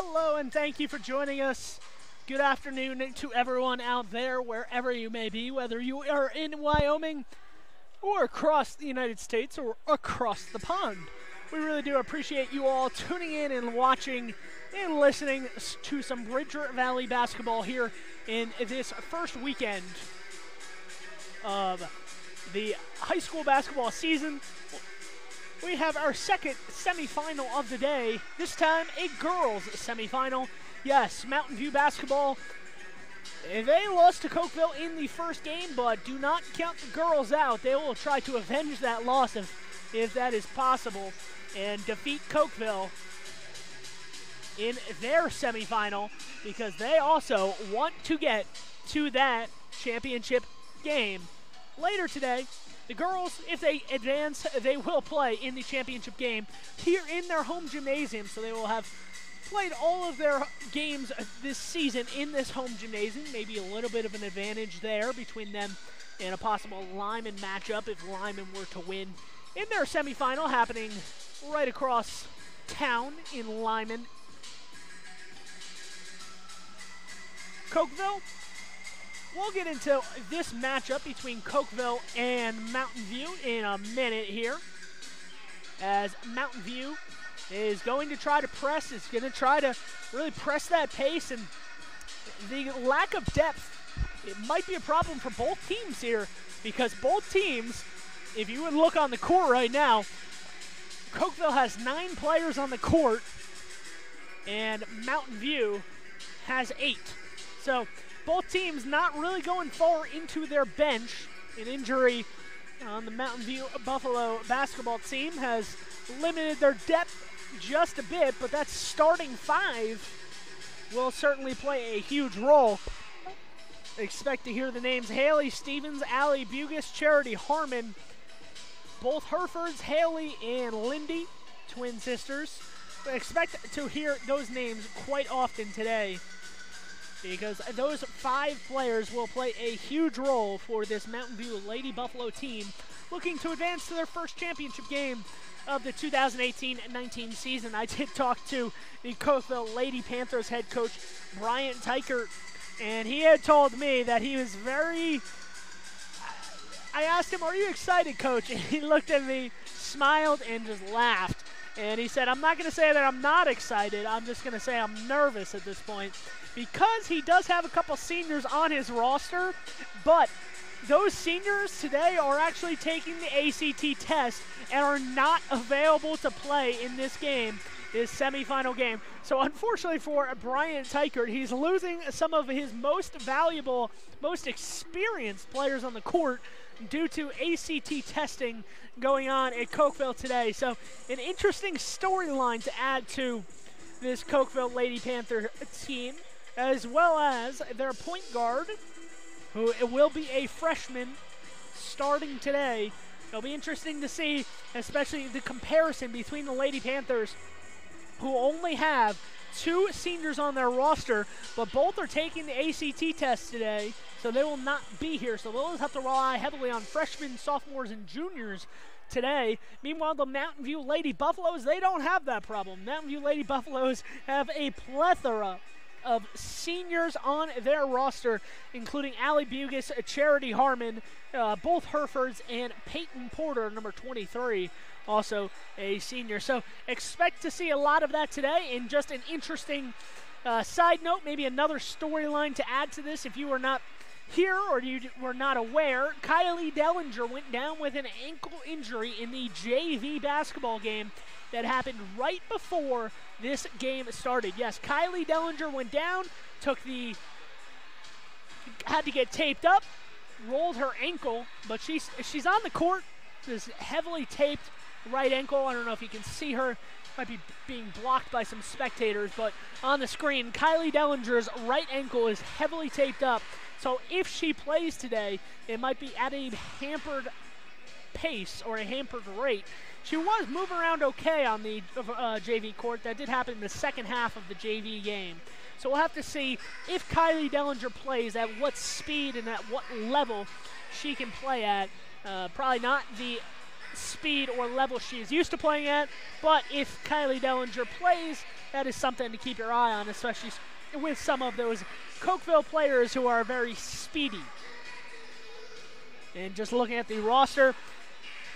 Hello and thank you for joining us. Good afternoon to everyone out there, wherever you may be, whether you are in Wyoming or across the United States or across the pond. We really do appreciate you all tuning in and watching and listening to some Bridger Valley basketball here in this first weekend of the high school basketball season. We have our second semifinal of the day, this time a girls semifinal. Yes, Mountain View basketball, they lost to Cokeville in the first game, but do not count the girls out. They will try to avenge that loss if that is possible and defeat Cokeville in their semifinal because they also want to get to that championship game. Later today, the girls, if they advance, they will play in the championship game here in their home gymnasium. So they will have played all of their games this season in this home gymnasium. Maybe a little bit of an advantage there between them and a possible Lyman matchup if Lyman were to win in their semifinal happening right across town in Lyman. Cokeville. We'll get into this matchup between Cokeville and Mountain View in a minute here, as Mountain View is going to try to press, is going to try to really press that pace, and the lack of depth, it might be a problem for both teams here, because both teams, if you would look on the court right now, Cokeville has 9 players on the court, and Mountain View has 8. So both teams not really going far into their bench. An injury on the Mountain View Buffalo basketball team has limited their depth just a bit, but that starting 5 will certainly play a huge role. Expect to hear the names Haley Stevens, Allie Bugis, Charity Harmon, both Herefords, Haley and Lindy, twin sisters. Expect to hear those names quite often today, because those 5 players will play a huge role for this Mountain View Lady Buffalo team looking to advance to their first championship game of the 2018-19 season. I did talk to the Cokeville Lady Panthers head coach, Bryant Tykert, and he had told me that he was I asked him, "Are you excited, Coach?" And he looked at me, smiled, and just laughed. And he said, "I'm not going to say that I'm not excited. I'm just going to say I'm nervous at this point." Because he does have a couple seniors on his roster, but those seniors today are actually taking the ACT test and are not available to play in this game, this semifinal game. So unfortunately for Brian Tykert, he's losing some of his most valuable, most experienced players on the court due to ACT testing going on at Cokeville today. So an interesting storyline to add to this Cokeville Lady Panther team, as well as their point guard, who will be a freshman starting today. It'll be interesting to see, especially the comparison between the Lady Panthers, who only have 2 seniors on their roster, but both are taking the ACT test today, so they will not be here. So they'll have to rely heavily on freshmen, sophomores, and juniors today. Meanwhile, the Mountain View Lady Buffaloes, they don't have that problem. Mountain View Lady Buffaloes have a plethora of seniors on their roster, including Allie Bugis, Charity Harmon, both Herefords, and Peyton Porter, number 23, also a senior. So expect to see a lot of that today. And just an interesting side note, maybe another storyline to add to this if you were not here or you were not aware, Kylie Dellinger went down with an ankle injury in the JV basketball game that happened right before this game started. Yes, Kylie Dellinger went down, had to get taped up, rolled her ankle, but she's on the court. This heavily taped right ankle. I don't know if you can see her. Might be being blocked by some spectators, but on the screen, Kylie Dellinger's right ankle is heavily taped up. So if she plays today, it might be at a hampered pace or a hampered rate. She was moving around okay on the JV court. That did happen in the second half of the JV game. So we'll have to see if Kylie Dellinger plays, at what speed and at what level she can play at. Probably not the speed or level she is used to playing at. But if Kylie Dellinger plays, that is something to keep your eye on, especially with some of those Cokeville players who are very speedy. And just looking at the roster,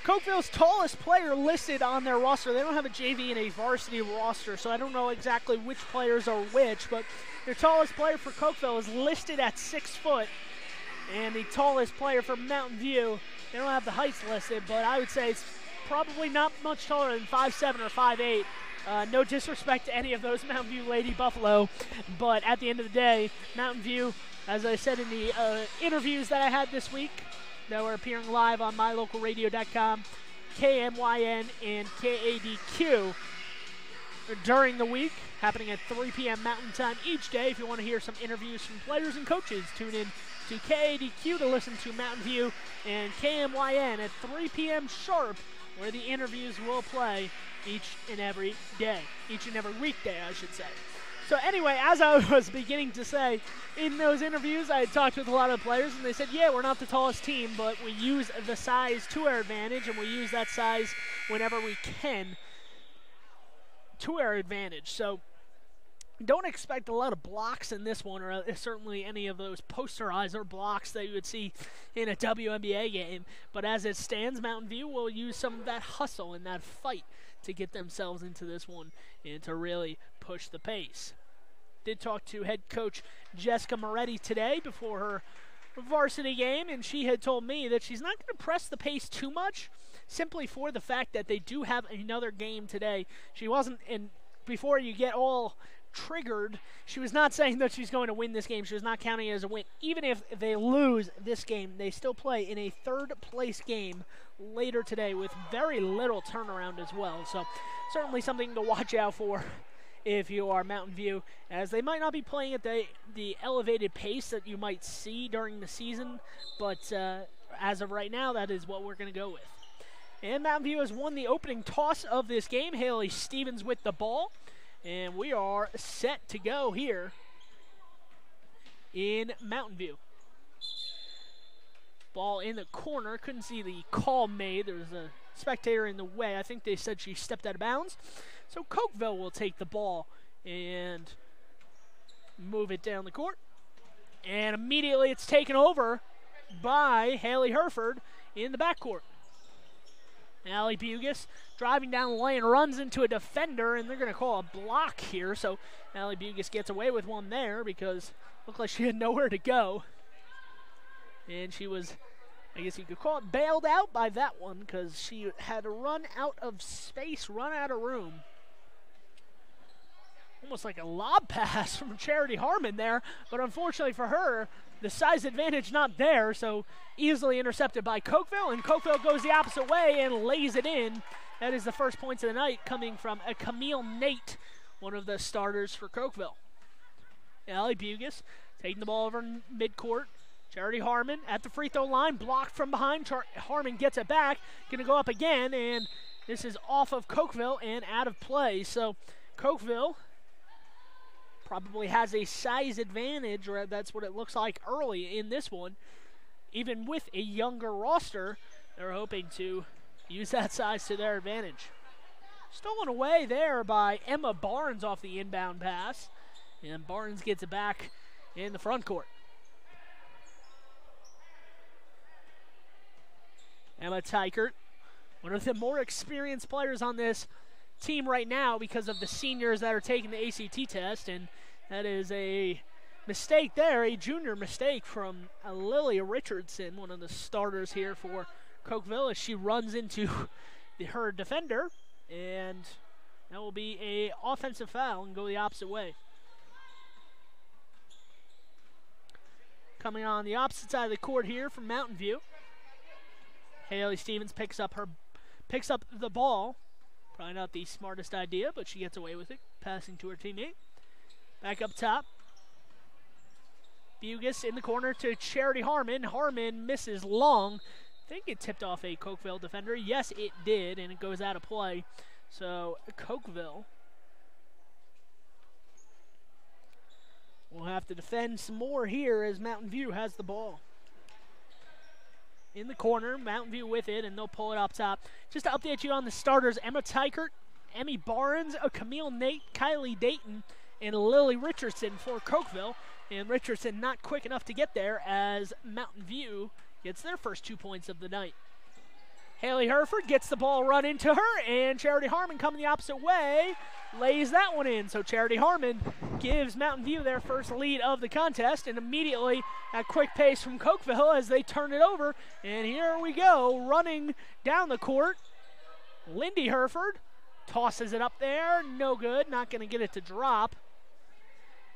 Cokeville's tallest player listed on their roster, they don't have a JV and a varsity roster, so I don't know exactly which players are which, but their tallest player for Cokeville is listed at 6 foot, and the tallest player for Mountain View, they don't have the heights listed, but I would say it's probably not much taller than 5'7" or 5'8". No disrespect to any of those Mountain View Lady Buffalo, but at the end of the day, Mountain View, as I said in the interviews that I had this week, that were appearing live on mylocalradio.com, KMYN, and KADQ during the week, happening at 3 p.m. Mountain Time each day. If you want to hear some interviews from players and coaches, tune in to KADQ to listen to Mountain View, and KMYN at 3 p.m. sharp, where the interviews will play each and every day. Each and every weekday, I should say. So anyway, as I was beginning to say, in those interviews, I had talked with a lot of players, and they said, yeah, we're not the tallest team, but we use the size to our advantage, and we use that size whenever we can to our advantage. So don't expect a lot of blocks in this one, or certainly any of those posterizer blocks that you would see in a WNBA game. But as it stands, Mountain View will use some of that hustle and that fight to get themselves into this one and to really push the pace. Did talk to head coach Jessica Moretti today before her varsity game, and she had told me that she's not going to press the pace too much, simply for the fact that they do have another game today. She wasn't, and before you get all triggered, she was not saying that she's going to win this game. She was not counting it as a win. Even if they lose this game, they still play in a third-place game later today with very little turnaround as well. So certainly something to watch out for if you are Mountain View, as they might not be playing at the elevated pace that you might see during the season, but as of right now, that is what we're going to go with. And Mountain View has won the opening toss of this game. Haley Stevens with the ball. And we are set to go here in Mountain View. Ball in the corner. Couldn't see the call made. There was a spectator in the way. I think they said she stepped out of bounds. So Cokeville will take the ball and move it down the court. And immediately it's taken over by Haley Herford in the backcourt. Allie Bugis driving down the lane, runs into a defender, and they're going to call a block here. So Allie Bugis gets away with one there because it looked like she had nowhere to go. And she was, I guess you could call it, bailed out by that one because she had to run out of space, run out of room. Almost like a lob pass from Charity Harmon there, but unfortunately for her, the size advantage not there, so easily intercepted by Cokeville, and Cokeville goes the opposite way and lays it in. That is the first points of the night coming from Camille Nate, one of the starters for Cokeville. Allie Bugis taking the ball over midcourt. Charity Harmon at the free throw line, blocked from behind. Harmon gets it back, going to go up again, and this is off of Cokeville and out of play. So Cokeville probably has a size advantage, or that's what it looks like early in this one. Even with a younger roster, they're hoping to use that size to their advantage. Stolen away there by Emma Barnes off the inbound pass, and Barnes gets it back in the front court. Emma Tykert, one of the more experienced players on this team right now because of the seniors that are taking the ACT test, and that is a mistake there, a junior mistake from Lilia Richardson, one of the starters here for Cokeville, as she runs into her defender, and that will be a offensive foul and go the opposite way. Coming on the opposite side of the court here from Mountain View, Haley Stevens picks up the ball. Probably not the smartest idea, but she gets away with it, passing to her teammate. Back up top. Bugis in the corner to Charity Harmon. Harmon misses long. I think it tipped off a Cokeville defender. Yes, it did, and it goes out of play. So Cokeville will have to defend some more here as Mountain View has the ball. in the corner. Mountain View with it, and they'll pull it up top. Just to update you on the starters, Emma Tykert, Emmy Barnes, Camille Nate, Kylie Dayton, and Lily Richardson for Cokeville. And Richardson not quick enough to get there as Mountain View gets their first 2 points of the night. Haley Herford gets the ball run into her, and Charity Harmon coming the opposite way, lays that one in. So Charity Harmon gives Mountain View their first lead of the contest, and immediately a quick pace from Cokeville as they turn it over. And here we go, running down the court. Lindy Herford tosses it up there, no good, not going to get it to drop.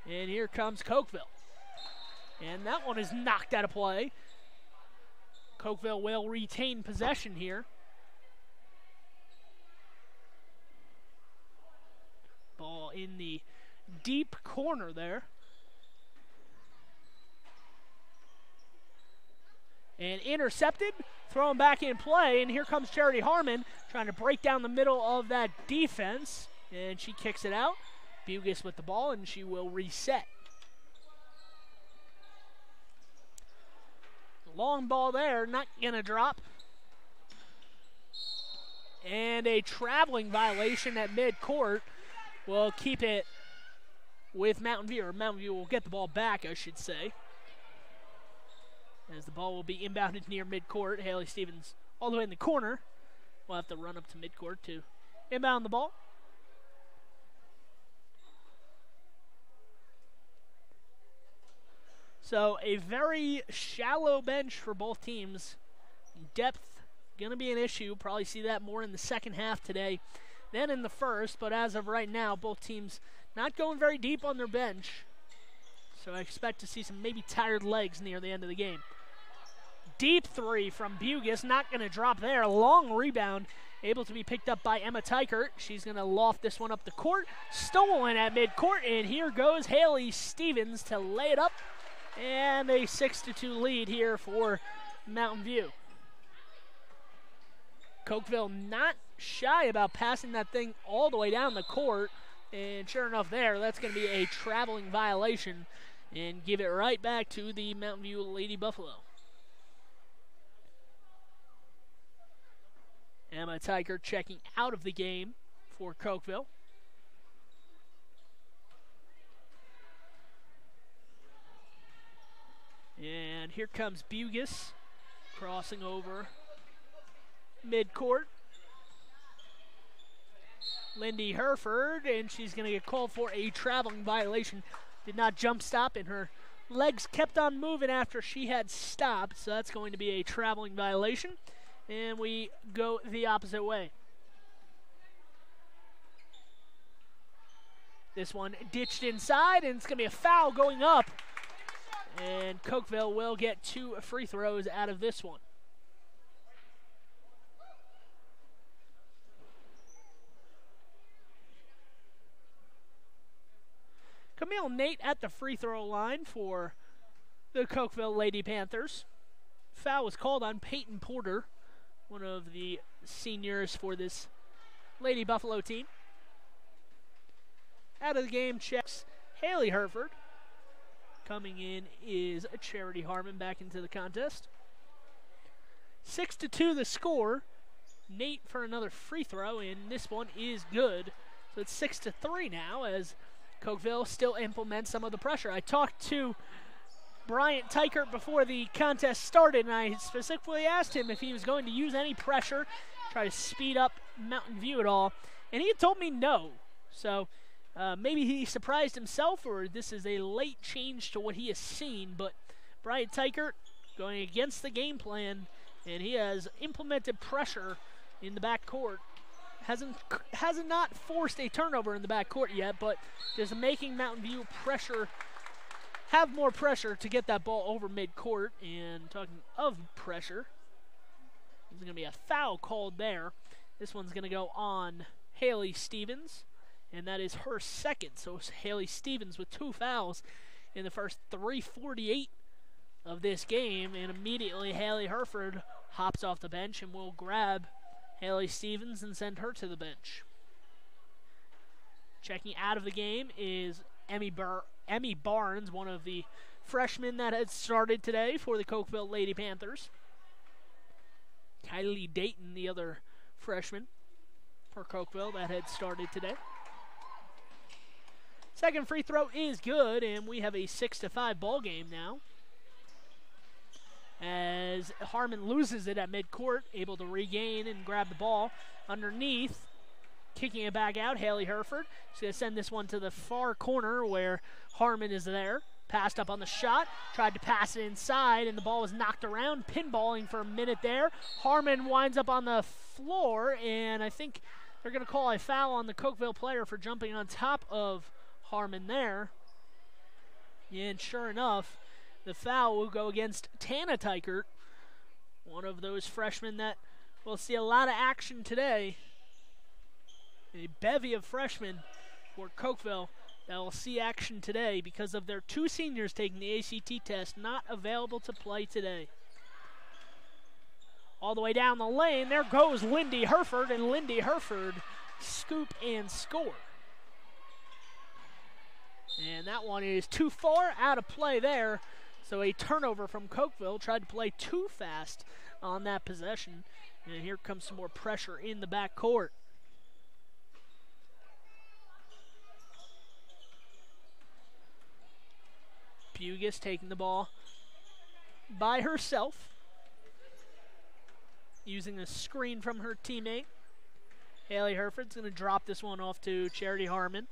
And here comes Cokeville. And that one is knocked out of play. Cokeville will retain possession here. Ball in the deep corner there. And intercepted, thrown back in play, and here comes Charity Harmon trying to break down the middle of that defense, and she kicks it out. Bugis with the ball, and she will reset. Long ball there, not going to drop. And a traveling violation at midcourt will keep it with Mountain View, or Mountain View will get the ball back, I should say. As the ball will be inbounded near midcourt. Haley Stevens all the way in the corner. We'll have to run up to midcourt to inbound the ball. So a very shallow bench for both teams. Depth going to be an issue. Probably see that more in the second half today than in the first. But as of right now, both teams not going very deep on their bench. So I expect to see some maybe tired legs near the end of the game. Deep three from Bugis. Not going to drop there. Long rebound. Able to be picked up by Emma Tykert. She's going to loft this one up the court. Stolen at midcourt. And here goes Haley Stevens to lay it up. And a 6-2 lead here for Mountain View. Cokeville not shy about passing that thing all the way down the court. And sure enough there, that's going to be a traveling violation. And give it right back to the Mountain View Lady Buffalo. Emma Tykert checking out of the game for Cokeville. And here comes Bugis crossing over midcourt. Lindy Herford, and she's going to get called for a traveling violation. Did not jump stop, and her legs kept on moving after she had stopped, so that's going to be a traveling violation. And we go the opposite way. This one ditched inside, and it's going to be a foul going up. And Cokeville will get 2 free throws out of this one. Camille Nate at the free throw line for the Cokeville Lady Panthers. Foul was called on Peyton Porter, one of the seniors for this Lady Buffalo team. Out of the game checks Haley Herford. Coming in is Charity Harmon back into the contest. 6-2 the score. Nate for another free throw, and this one is good. So it's 6-3 now as Cokeville still implements some of the pressure. I talked to Bryant Tykert before the contest started, and I specifically asked him if he was going to use any pressure, try to speed up Mountain View at all, and he told me no. So maybe he surprised himself, or this is a late change to what he has seen, but Bryant Tykert going against the game plan, and he has implemented pressure in the backcourt. Hasn't not forced a turnover in the backcourt yet, but just making Mountain View have more pressure to get that ball over midcourt. And talking of pressure, there's going to be a foul called there. This one's going to go on Haley Stevens, and that is her second. So it's Haley Stevens with 2 fouls in the first 3:48 of this game, and immediately Haley Herford hops off the bench and will grab Haley Stevens and send her to the bench. Checking out of the game is Emmy Barnes, one of the freshmen that had started today for the Cokeville Lady Panthers. Kylie Dayton, the other freshman for Cokeville that had started today. Second free throw is good, and we have a 6-5 ball game now. As Harmon loses it at midcourt, able to regain and grab the ball underneath. Kicking it back out, Haley Herford. She's going to send this one to the far corner where Harmon is there. Passed up on the shot, tried to pass it inside, and the ball was knocked around, pinballing for a minute there. Harmon winds up on the floor, and I think they're going to call a foul on the Cokeville player for jumping on top of Harmon there. And sure enough, the foul will go against Tana Tykert, one of those freshmen that will see a lot of action today. A bevy of freshmen for Cokeville that will see action today because of their 2 seniors taking the ACT test, not available to play today. All the way down the lane, there goes Lindy Herford, and Lindy Herford scoop and score. And that one is too far out of play there. So a turnover from Cokeville, tried to play too fast on that possession. And here comes some more pressure in the backcourt. Bugis taking the ball by herself, using a screen from her teammate. Haley Herford's going to drop this one off to Charity Harmon.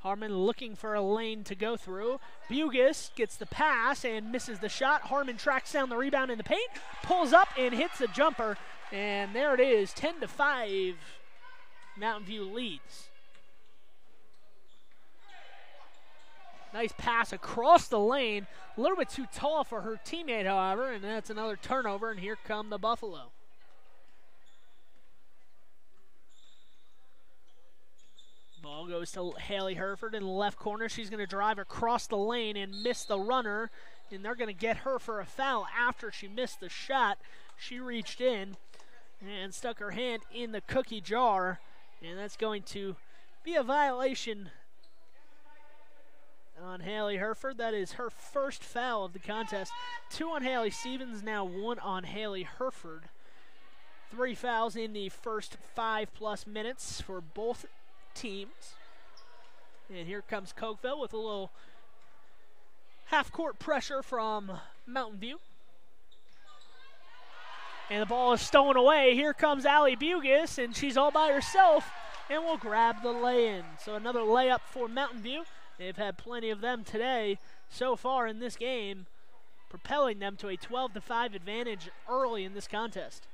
Harmon looking for a lane to go through. Bugis gets the pass and misses the shot. Harmon tracks down the rebound in the paint, pulls up and hits the jumper. And there it is, 10-5, Mountain View leads. Nice pass across the lane. A little bit too tall for her teammate, however, and that's another turnover, and here come the Buffalo. Ball goes to Haley Herford in the left corner. She's going to drive across the lane and miss the runner, and they're going to get her for a foul after she missed the shot. She reached in and stuck her hand in the cookie jar, and that's going to be a violation on Haley Herford. That is her first foul of the contest. 2 on Haley Stevens, now 1 on Haley Herford. 3 fouls in the first 5+ minutes for both teams. And here comes Cokeville with a little half-court pressure from Mountain View. And the ball is stolen away. Here comes Allie Bugis, and she's all by herself and will grab the lay-in. So another layup for Mountain View. They've had plenty of them today so far in this game, propelling them to a 12-5 advantage early in this contest.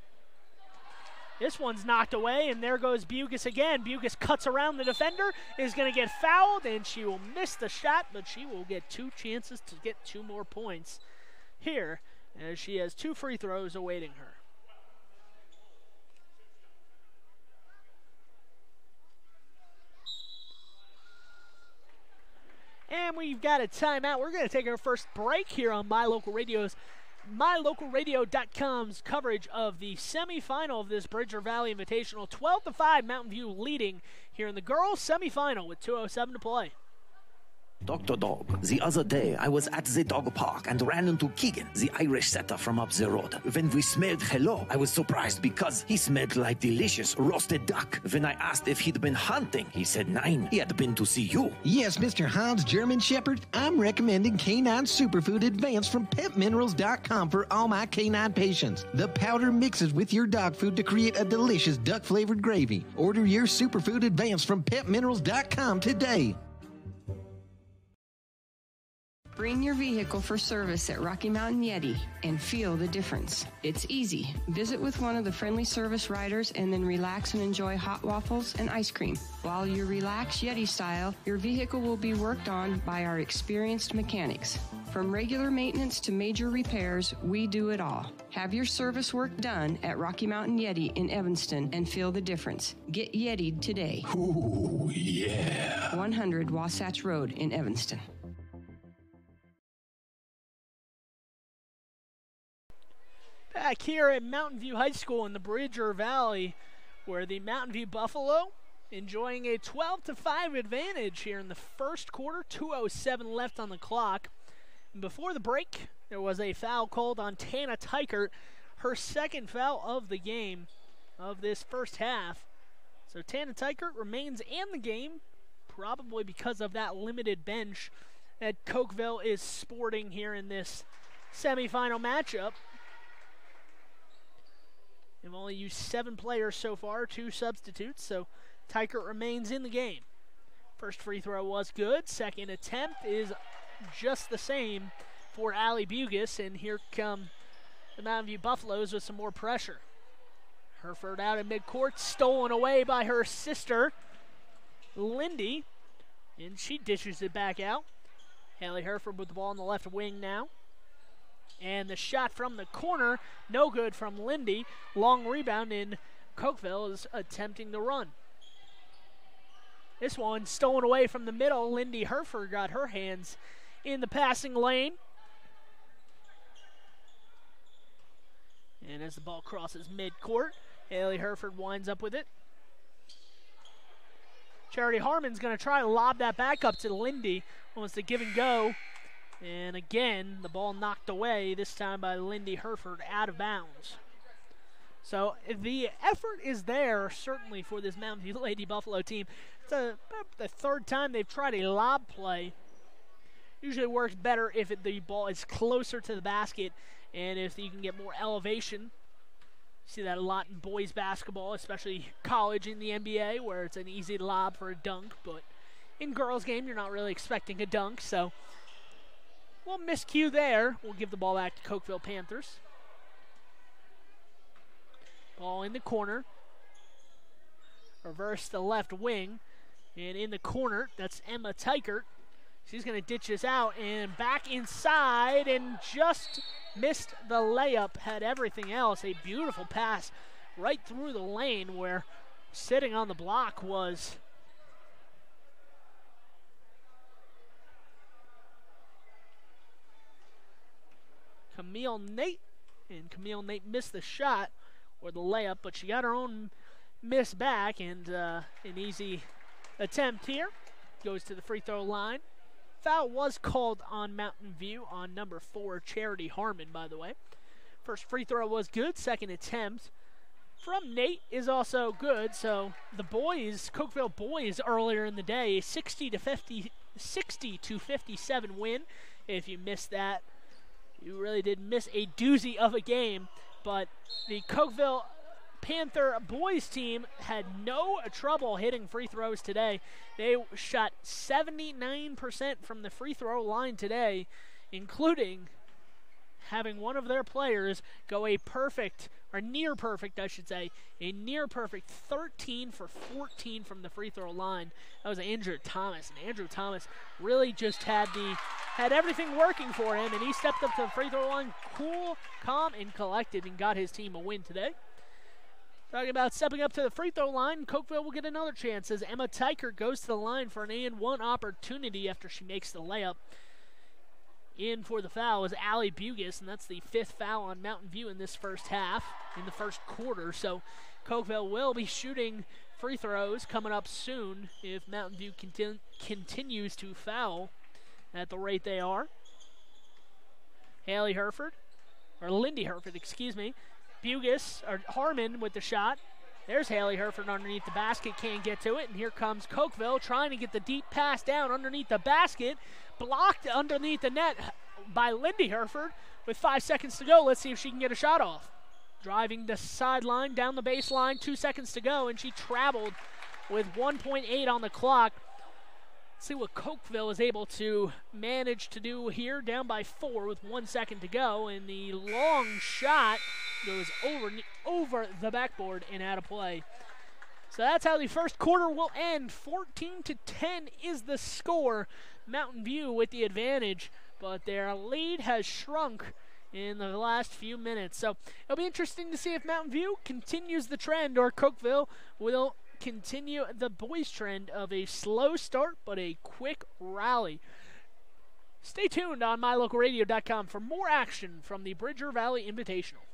This one's knocked away, and there goes Bugis again. Bugis cuts around the defender, is going to get fouled, and she will miss the shot, but she will get 2 chances to get 2 more points here, as she has 2 free throws awaiting her. And we've got a timeout. We're going to take our first break here on MyLocalRadio.com's coverage of the semifinal of this Bridger Valley Invitational. 12-5, Mountain View leading here in the girls' semifinal with 2:07 to play. Dr. Dog, the other day I was at the dog park and ran into Keegan, the Irish setter from up the road. When we smelled hello, I was surprised because he smelled like delicious roasted duck. When I asked if he'd been hunting, he said nein, he had been to see you. Yes, Mr. Hans German Shepherd, I'm recommending Canine Superfood Advanced from PetMinerals.com for all my canine patients. The powder mixes with your dog food to create a delicious duck-flavored gravy. Order your Superfood Advanced from PetMinerals.com today. Bring your vehicle for service at Rocky Mountain Yeti and feel the difference. It's easy. Visit with one of the friendly service riders and then relax and enjoy hot waffles and ice cream. While you relax Yeti style, your vehicle will be worked on by our experienced mechanics. From regular maintenance to major repairs, we do it all. Have your service work done at Rocky Mountain Yeti in Evanston and feel the difference. Get Yeti'd today. Ooh, yeah. 100 Wasatch Road in Evanston. Back here at Mountain View High School in the Bridger Valley, where the Mountain View Buffalo enjoying a 12-5 advantage here in the first quarter. 2:07 left on the clock. And before the break, there was a foul called on Tana Tykert. her second foul of the game of this first half. So Tana Tykert remains in the game, probably because of that limited bench that Cokeville is sporting here in this semifinal matchup. They've only used 7 players so far, 2 substitutes, so Tykert remains in the game. First free throw was good. Second attempt is just the same for Allie Bugis, and here come the Mountain View Buffaloes with some more pressure. Herford out in midcourt, stolen away by her sister, Lindy, and she dishes it back out. Haley Herford with the ball on the left wing now. And the shot from the corner, no good from Lindy. Long rebound, and Cokeville is attempting the run. This one stolen away from the middle. Lindy Herford got her hands in the passing lane. And as the ball crosses midcourt, Haley Herford winds up with it. Charity Harmon's going to try to lob that back up to Lindy. Wants to give and go. And again, the ball knocked away, this time by Lindy Herford, out of bounds. So the effort is there, certainly, for this Mountain View Lady Buffalo team. It's about the third time they've tried a lob play. Usually works better if the ball is closer to the basket and if you can get more elevation. See that a lot in boys basketball, especially college in the NBA, where it's an easy lob for a dunk. But in girls' game, you're not really expecting a dunk, so we'll miscue there. We'll give the ball back to Cokeville Panthers. Ball in the corner. Reverse the left wing. And in the corner, that's Emma Tykert. She's going to ditch this out and back inside and just missed the layup. Had everything else. A beautiful pass right through the lane where sitting on the block was Camille Nate. And Camille Nate missed the shot or the layup, but she got her own miss back, and an easy attempt here. Goes to the free throw line. Foul was called on Mountain View on number 4, Charity Harmon, by the way. First free throw was good. Second attempt from Nate is also good. So the boys, Cokeville boys, earlier in the day, 60 to 57 win. If you missed that, you really did miss a doozy of a game. But the Cokeville Panther boys team had no trouble hitting free throws today. They shot 79% from the free throw line today, including having one of their players go a perfect, or near perfect, I should say, a near perfect 13 for 14 from the free throw line. That was Andrew Thomas, and Andrew Thomas really just had everything working for him, and he stepped up to the free throw line cool, calm, and collected, and got his team a win today. Talking about stepping up to the free throw line, Cokeville will get another chance as Emma Tykert goes to the line for an and-one opportunity after she makes the layup. In for the foul is Allie Bugis, and that's the 5th foul on Mountain View in this first half, in the first quarter. So Cokeville will be shooting free throws coming up soon if Mountain View continues to foul at the rate they are. Haley Herford, or Lindy Herford, excuse me. Bugis, or Harmon with the shot. There's Haley Herford underneath the basket, can't get to it, and here comes Cokeville trying to get the deep pass down underneath the basket. Blocked underneath the net by Lindy Herford with 5 seconds to go. Let's see if she can get a shot off. Driving the sideline, down the baseline, 2 seconds to go, and she traveled with 1.8 on the clock. Let's see what Cokeville is able to manage to do here, down by 4 with 1 second to go, and the long shot goes over the backboard and out of play. So that's how the first quarter will end. 14-10 is the score. Mountain View with the advantage, but their lead has shrunk in the last few minutes. So it'll be interesting to see if Mountain View continues the trend or Cokeville will continue the boys' trend of a slow start but a quick rally. Stay tuned on mylocalradio.com for more action from the Bridger Valley Invitational.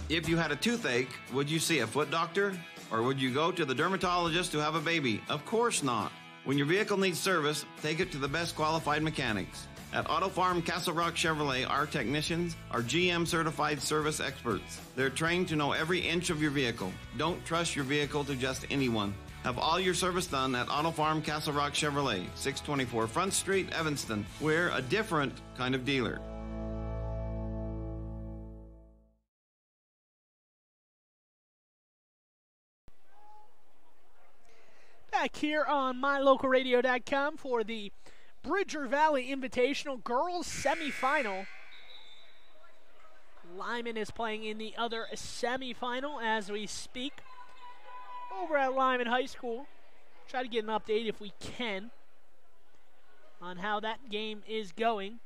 If you had a toothache, would you see a foot doctor? Or would you go to the dermatologist to have a baby? Of course not. When your vehicle needs service, take it to the best qualified mechanics. At Auto Farm Castle Rock Chevrolet, our technicians are GM certified service experts. They're trained to know every inch of your vehicle. Don't trust your vehicle to just anyone. Have all your service done at Auto Farm Castle Rock Chevrolet, 624 Front Street, Evanston. We're a different kind of dealer. Back here on mylocalradio.com for the Bridger Valley Invitational Girls Semifinal. Lyman is playing in the other semifinal as we speak over at Lyman High School. Try to get an update if we can on how that game is going.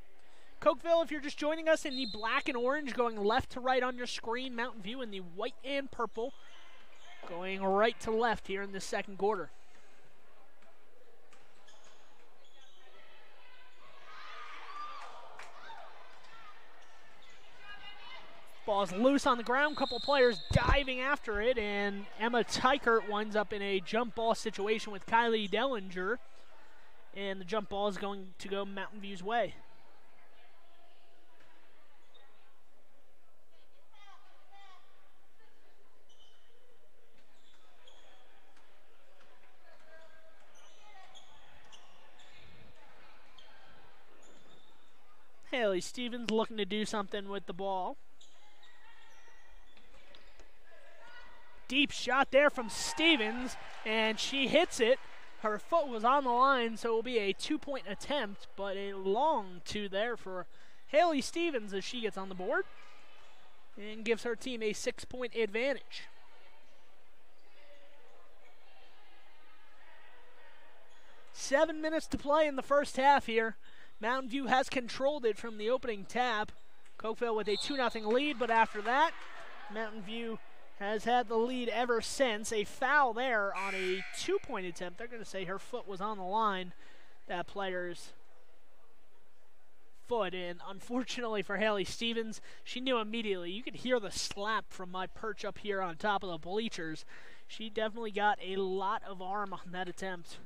Cokeville, if you're just joining us, in the black and orange going left to right on your screen. Mountain View in the white and purple going right to left here in the second quarter. Ball's loose on the ground, couple players diving after it, and Emma Tykert winds up in a jump ball situation with Kylie Dellinger, and the jump ball is going to go Mountain View's way. Haley Stevens looking to do something with the ball. Deep shot there from Stevens, and she hits it. Her foot was on the line, so it will be a 2-point attempt, but a long two there for Haley Stevens as she gets on the board and gives her team a 6-point advantage. Seven minutes to play in the first half here. Mountain View has controlled it from the opening tap. Cokeville with a 2-0 lead, but after that, Mountain View has had the lead ever since. A foul there on a 2-point attempt. They're going to say her foot was on the line, that player's foot. And unfortunately for Haley Stevens, she knew immediately. You could hear the slap from my perch up here on top of the bleachers. She definitely got a lot of arm on that attempt.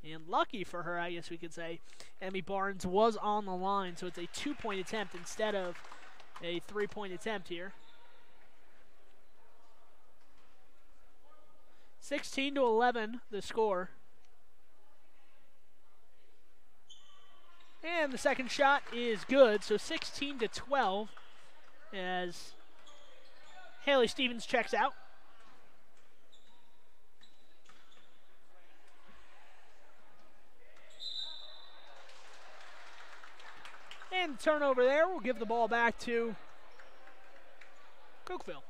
And lucky for her, I guess we could say, Emmy Barnes was on the line, so it's a 2-point attempt instead of a 3-point attempt here. 16-11 the score. And the second shot is good, so 16-12 as Haley Stevens checks out. And turnover there. We'll give the ball back to Cokeville.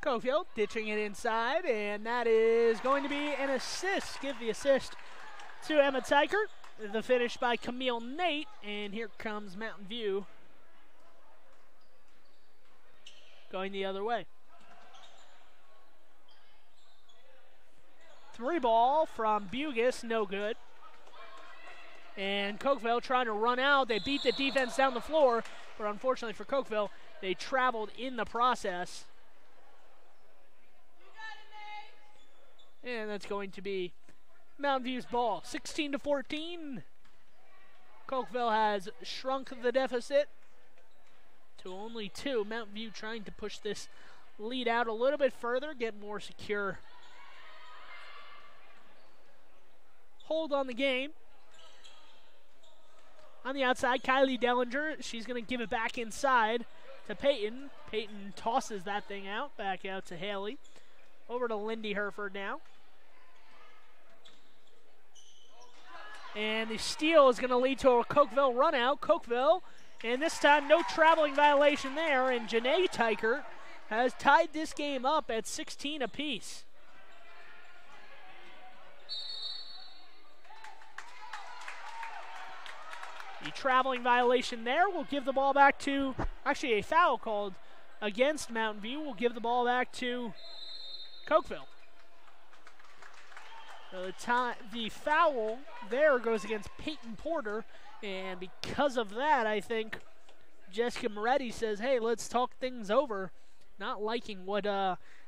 Cokeville ditching it inside, and that is going to be an assist. Give the assist to Emma Tykert. The finish by Camille Nate, and here comes Mountain View going the other way. 3 ball from Bugis, no good. And Cokeville trying to run out. They beat the defense down the floor, but unfortunately for Cokeville, they traveled in the process. And that's going to be Mountain View's ball. 16-14. Cokeville has shrunk the deficit to only 2. Mountain View trying to push this lead out a little bit further, get more secure hold on the game. On the outside, Kylie Dellinger. She's going to give it back inside to Peyton. Peyton tosses that thing out, back out to Haley. Over to Lindy Herford now. And the steal is going to lead to a Cokeville run out. Cokeville, and this time no traveling violation there. And Janae Tykert has tied this game up at 16 apiece. The traveling violation there will give the ball back to, actually a foul called against Mountain View. Will give the ball back to Cokeville. The foul there goes against Peyton Porter, and because of that, I think Jessica Moretti says, hey, let's talk things over. Not liking what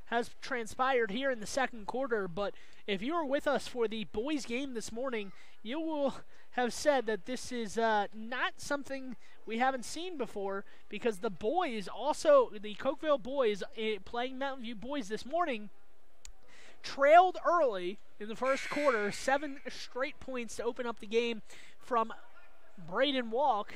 has transpired here in the second quarter, but if you were with us for the boys game this morning, you will have said that this is not something we haven't seen before, because the boys also, the Cokeville boys playing Mountain View boys this morning, trailed early in the first quarter, 7 straight points to open up the game from Braden Walk.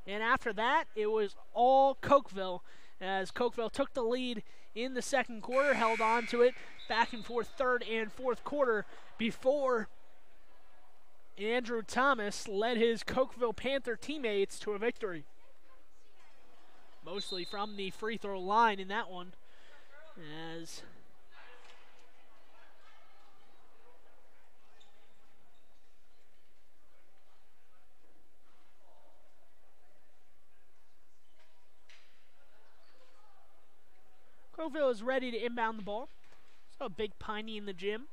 And after that, it was all Cokeville, as Cokeville took the lead in the second quarter, held on to it back and forth third and fourth quarter before Andrew Thomas led his Cokeville Panther teammates to a victory. Mostly from the free throw line in that one, as Cokeville is ready to inbound the ball. So Big Piney in the gym.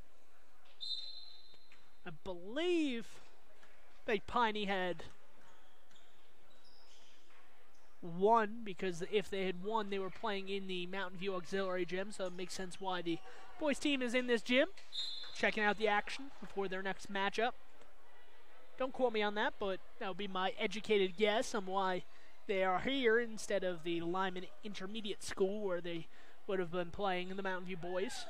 I believe Big Piney had won, because if they had won, they were playing in the Mountain View Auxiliary Gym, so it makes sense why the boys team is in this gym, checking out the action before their next matchup. Don't quote me on that, but that would be my educated guess on why they are here instead of the Lyman Intermediate School, where they would have been playing in the Mountain View boys.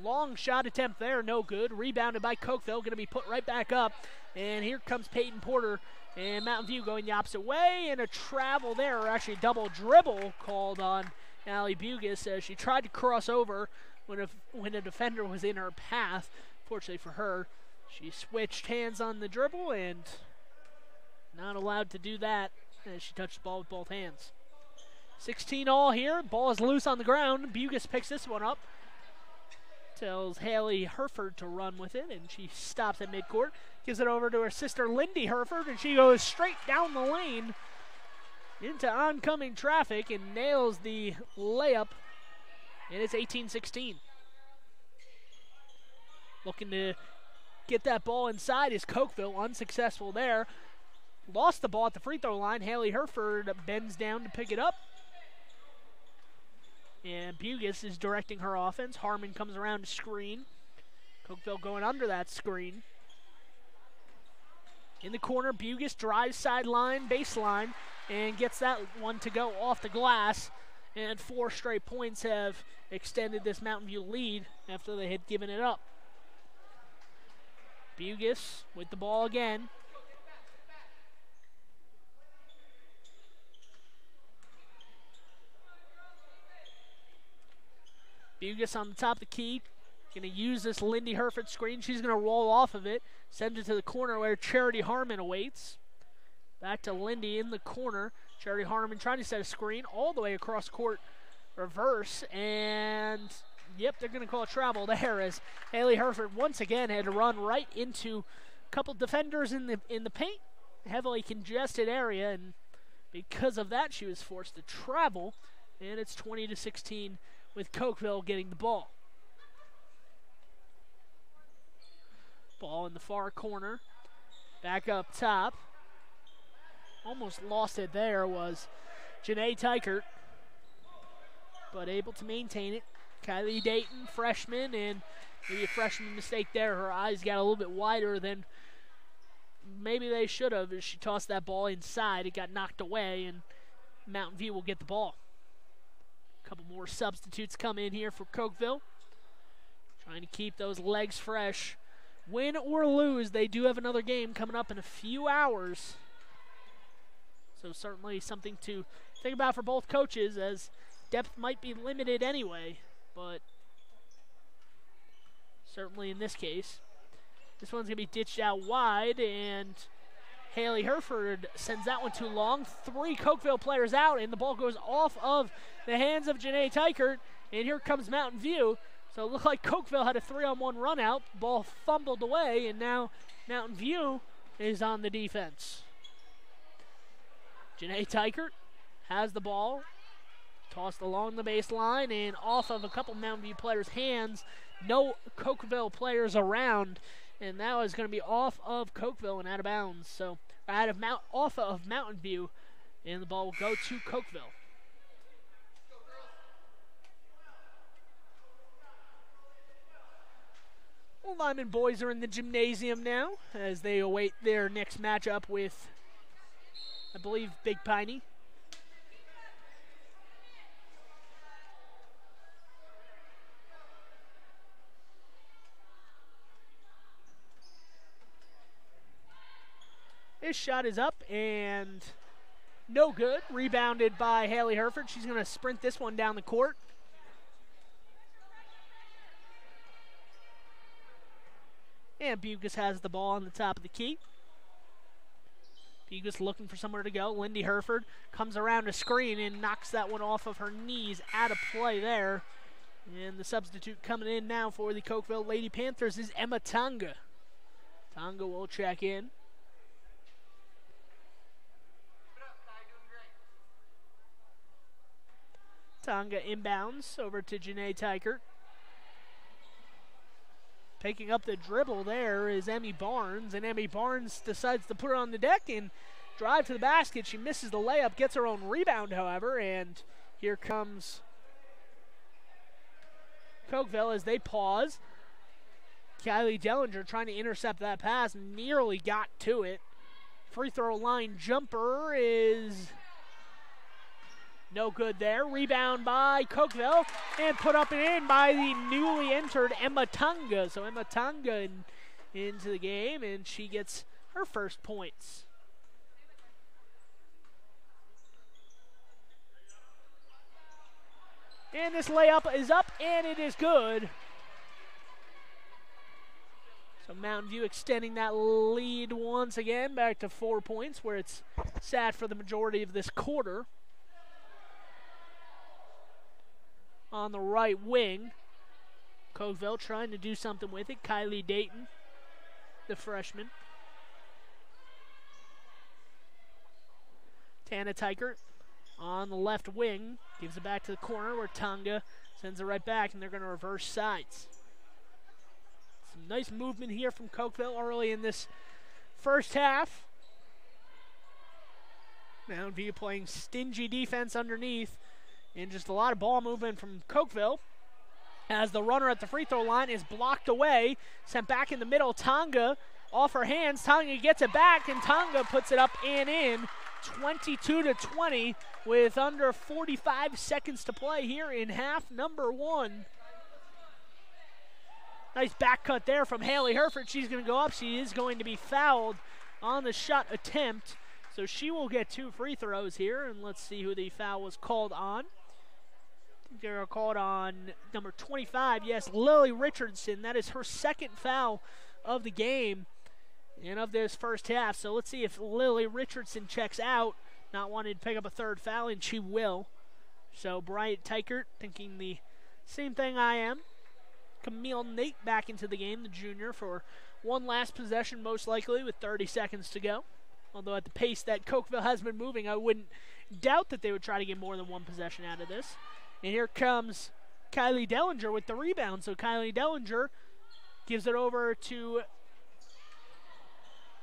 Long shot attempt there, no good. Rebounded by Cokeville, going to be put right back up. And here comes Peyton Porter, and Mountain View going the opposite way, and a travel there, or actually double dribble called on Allie Bugis as she tried to cross over when a defender was in her path. Fortunately for her, she switched hands on the dribble and not allowed to do that as she touched the ball with both hands. 16 all here. Ball is loose on the ground. Bugis picks this one up. Tells Haley Herford to run with it, and she stops at midcourt. Gives it over to her sister Lindy Herford, and she goes straight down the lane into oncoming traffic and nails the layup, and it's 18-16. Looking to get that ball inside is Cokeville, unsuccessful there. Lost the ball at the free throw line. Haley Herford bends down to pick it up. And Bugis is directing her offense. Harmon comes around to screen. Cokeville going under that screen. In the corner, Bugis drives sideline, baseline, and gets that one to go off the glass. And 4 straight points have extended this Mountain View lead after they had given it up. Bugis with the ball again. Bugis on the top of the key. Going to use this Lindy Herford screen. She's going to roll off of it. Send it to the corner where Charity Harmon awaits. Back to Lindy in the corner. Charity Harmon trying to set a screen all the way across court. Reverse. And, yep, they're going to call a travel there as Haley Herford once again had to run right into a couple defenders in the paint. Heavily congested area. And because of that, she was forced to travel. And it's 20-16. With Cokeville getting the ball. Ball in the far corner. Back up top. Almost lost it there was Janae Tykert, but able to maintain it. Kylie Dayton, freshman, and maybe a freshman mistake there. Her eyes got a little bit wider than maybe they should have as she tossed that ball inside. It got knocked away, and Mountain View will get the ball. Couple more substitutes come in here for Cokeville. Trying to keep those legs fresh. Win or lose, they do have another game coming up in a few hours. So certainly something to think about for both coaches, as depth might be limited anyway. But certainly in this case, this one's going to be ditched out wide, and Haley Herford sends that one too long. 3 Cokeville players out, and the ball goes off of the hands of Janae Tykert, and here comes Mountain View. So it looked like Cokeville had a 3-on-1 run out. Ball fumbled away, and now Mountain View is on the defense. Janae Tykert has the ball. Tossed along the baseline and off of a couple Mountain View players' hands. No Cokeville players around, and that was going to be off of Cokeville and out of bounds. So off of Mountain View, and the ball will go to Cokeville. Well, Lyman boys are in the gymnasium now as they await their next matchup with, I believe, Big Piney. This shot is up and no good. Rebounded by Haley Herford. She's going to sprint this one down the court. And Bugus has the ball on the top of the key. Bugus looking for somewhere to go. Lindy Herford comes around a screen and knocks that one off of her knees. Out of play there. And the substitute coming in now for the Cokeville Lady Panthers is Emma Tonga. Tonga will check in. Tonga inbounds over to Janae Tykert. Taking up the dribble there is Emmy Barnes, and Emmy Barnes decides to put her on the deck and drive to the basket. She misses the layup, gets her own rebound, however, and here comes Cokeville as they pause. Kylie Dellinger trying to intercept that pass, nearly got to it. Free throw line jumper is no good there. Rebound by Cokeville and put up and in by the newly entered Emma Tonga. So Emma Tonga into the game, and she gets her first points. And this layup is up, and it is good. So Mountain View extending that lead once again back to 4 points, where it's sat for the majority of this quarter. On the right wing, Cokeville trying to do something with it. Kylie Dayton, the freshman. Tana Tykert on the left wing, gives it back to the corner where Tonga sends it right back, and they're going to reverse sides. Some nice movement here from Cokeville early in this first half. Mountain View playing stingy defense underneath. And just a lot of ball movement from Cokeville as the runner at the free throw line is blocked away, sent back in the middle. Tonga off her hands. Tonga gets it back, and Tonga puts it up and in. 22-20 with under 45 seconds to play here in half number one. Nice back cut there from Haley Herford. She's going to go up. She is going to be fouled on the shot attempt. So she will get 2 free throws here, and let's see who the foul was called on. They're called on number 25. Yes, Lily Richardson. That is her second foul of the game and of this first half. So let's see if Lily Richardson checks out, not wanting to pick up a third foul, and she will. So Bryant Tykert thinking the same thing I am. Camille Nate back into the game, the junior, for one last possession most likely with 30 seconds to go. Although at the pace that Cokeville has been moving, I wouldn't doubt that they would try to get more than one possession out of this. And here comes Kylie Dellinger with the rebound. So Kylie Dellinger gives it over to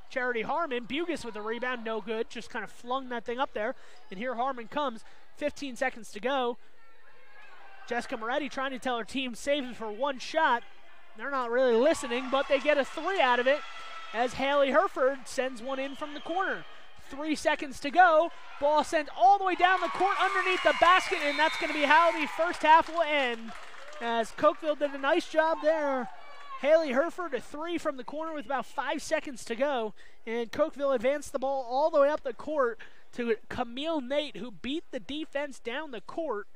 Charity Harmon. Bugus with the rebound, no good. Just kind of flung that thing up there. And here Harmon comes. 15 seconds to go. Jessica Moretti trying to tell her team save it for one shot. They're not really listening, but they get a 3 out of it as Haley Herford sends one in from the corner. 3 seconds to go. Ball sent all the way down the court underneath the basket, and that's going to be how the first half will end. As Cokeville did a nice job there. Haley Herford, a 3 from the corner with about 5 seconds to go. And Cokeville advanced the ball all the way up the court to Camille Nate, who beat the defense down the court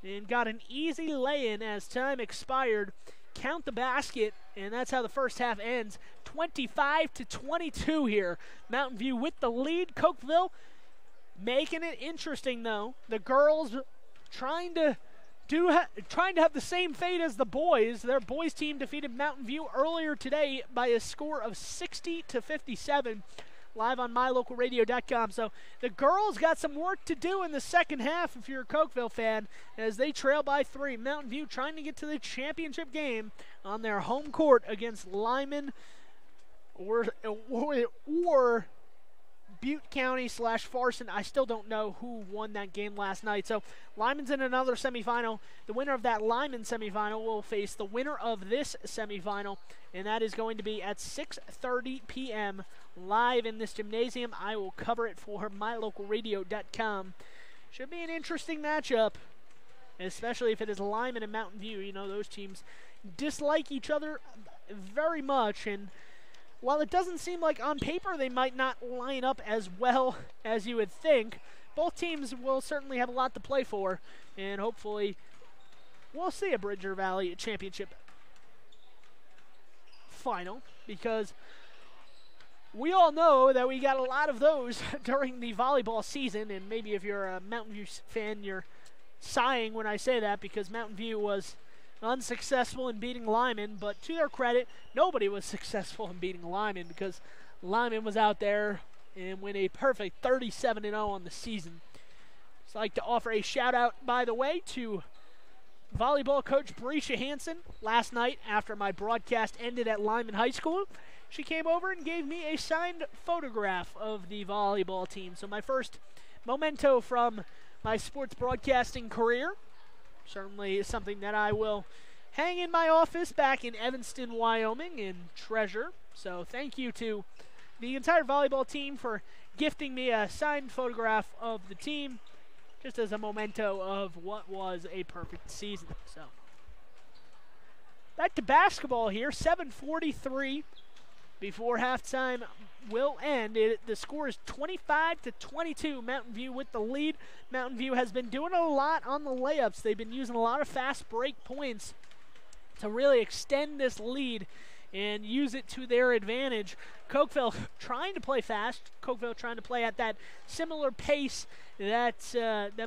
and got an easy lay-in as time expired. Count the basket, and that's how the first half ends. 25-22 here. Mountain View with the lead. Cokeville making it interesting, though. The girls trying to have the same fate as the boys. Their boys team defeated Mountain View earlier today by a score of 60-57. live on mylocalradio.com. So the girls got some work to do in the second half if you're a Cokeville fan, as they trail by 3. Mountain View trying to get to the championship game on their home court against Lyman or Butte County / Farson. I still don't know who won that game last night. So Lyman's in another semifinal. The winner of that Lyman semifinal will face the winner of this semifinal, and that is going to be at 6:30 p.m. live in this gymnasium. I will cover it for mylocalradio.com. Should be an interesting matchup, especially if it is Lyman and Mountain View. You know, those teams dislike each other very much, and while it doesn't seem like on paper they might not line up as well as you would think, both teams will certainly have a lot to play for, and hopefully we'll see a Bridger Valley championship final, because we all know that we got a lot of those during the volleyball season, and maybe if you're a Mountain View fan, you're sighing when I say that, because Mountain View was unsuccessful in beating Lyman, but to their credit, nobody was successful in beating Lyman, because Lyman was out there and went a perfect 37-0 on the season. So I'd like to offer a shout out, by the way, to volleyball coach Brescia Hansen. Last night, after my broadcast ended at Lyman High School, she came over and gave me a signed photograph of the volleyball team. So my first memento from my sports broadcasting career. Certainly is something that I will hang in my office back in Evanston, Wyoming, and treasure. So thank you to the entire volleyball team for gifting me a signed photograph of the team, just as a memento of what was a perfect season. So back to basketball here, 7:43 before halftime will end. The score is 25-22. Mountain View with the lead. Mountain View has been doing a lot on the layups. They've been using a lot of fast break points to really extend this lead and use it to their advantage. Cokeville trying to play fast. Cokeville trying to play at that similar pace that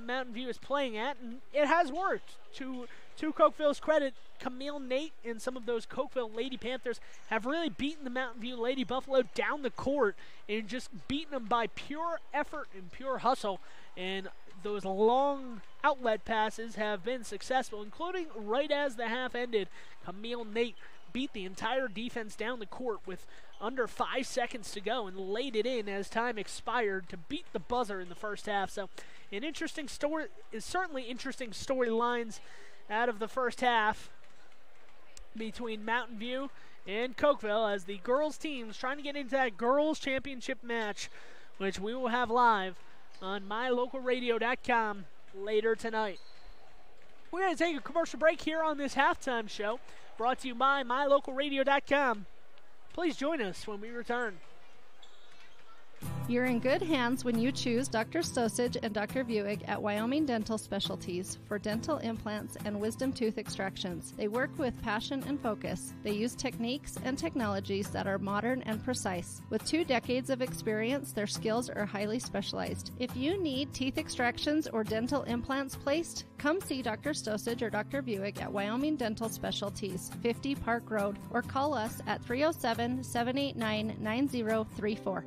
Mountain View is playing at, and it has worked. To Cokeville's credit, Camille Nate and some of those Cokeville Lady Panthers have really beaten the Mountain View Lady Buffalo down the court and just beaten them by pure effort and pure hustle. And those long outlet passes have been successful, including right as the half ended. Camille Nate beat the entire defense down the court with under 5 seconds to go and laid it in as time expired to beat the buzzer in the first half. So an interesting story, is certainly interesting storylines out of the first half between Mountain View and Cokeville, as the girls teams trying to get into that girls championship match, which we will have live on mylocalradio.com later tonight. We're going to take a commercial break here on this halftime show, brought to you by mylocalradio.com. Please join us when we return. You're in good hands when you choose Dr. Stosage and Dr. Buick at Wyoming Dental Specialties for dental implants and wisdom tooth extractions. They work with passion and focus. They use techniques and technologies that are modern and precise. With 2 decades of experience, their skills are highly specialized. If you need teeth extractions or dental implants placed, come see Dr. Stosage or Dr. Buick at Wyoming Dental Specialties, 50 Park Road, or call us at 307-789-9034.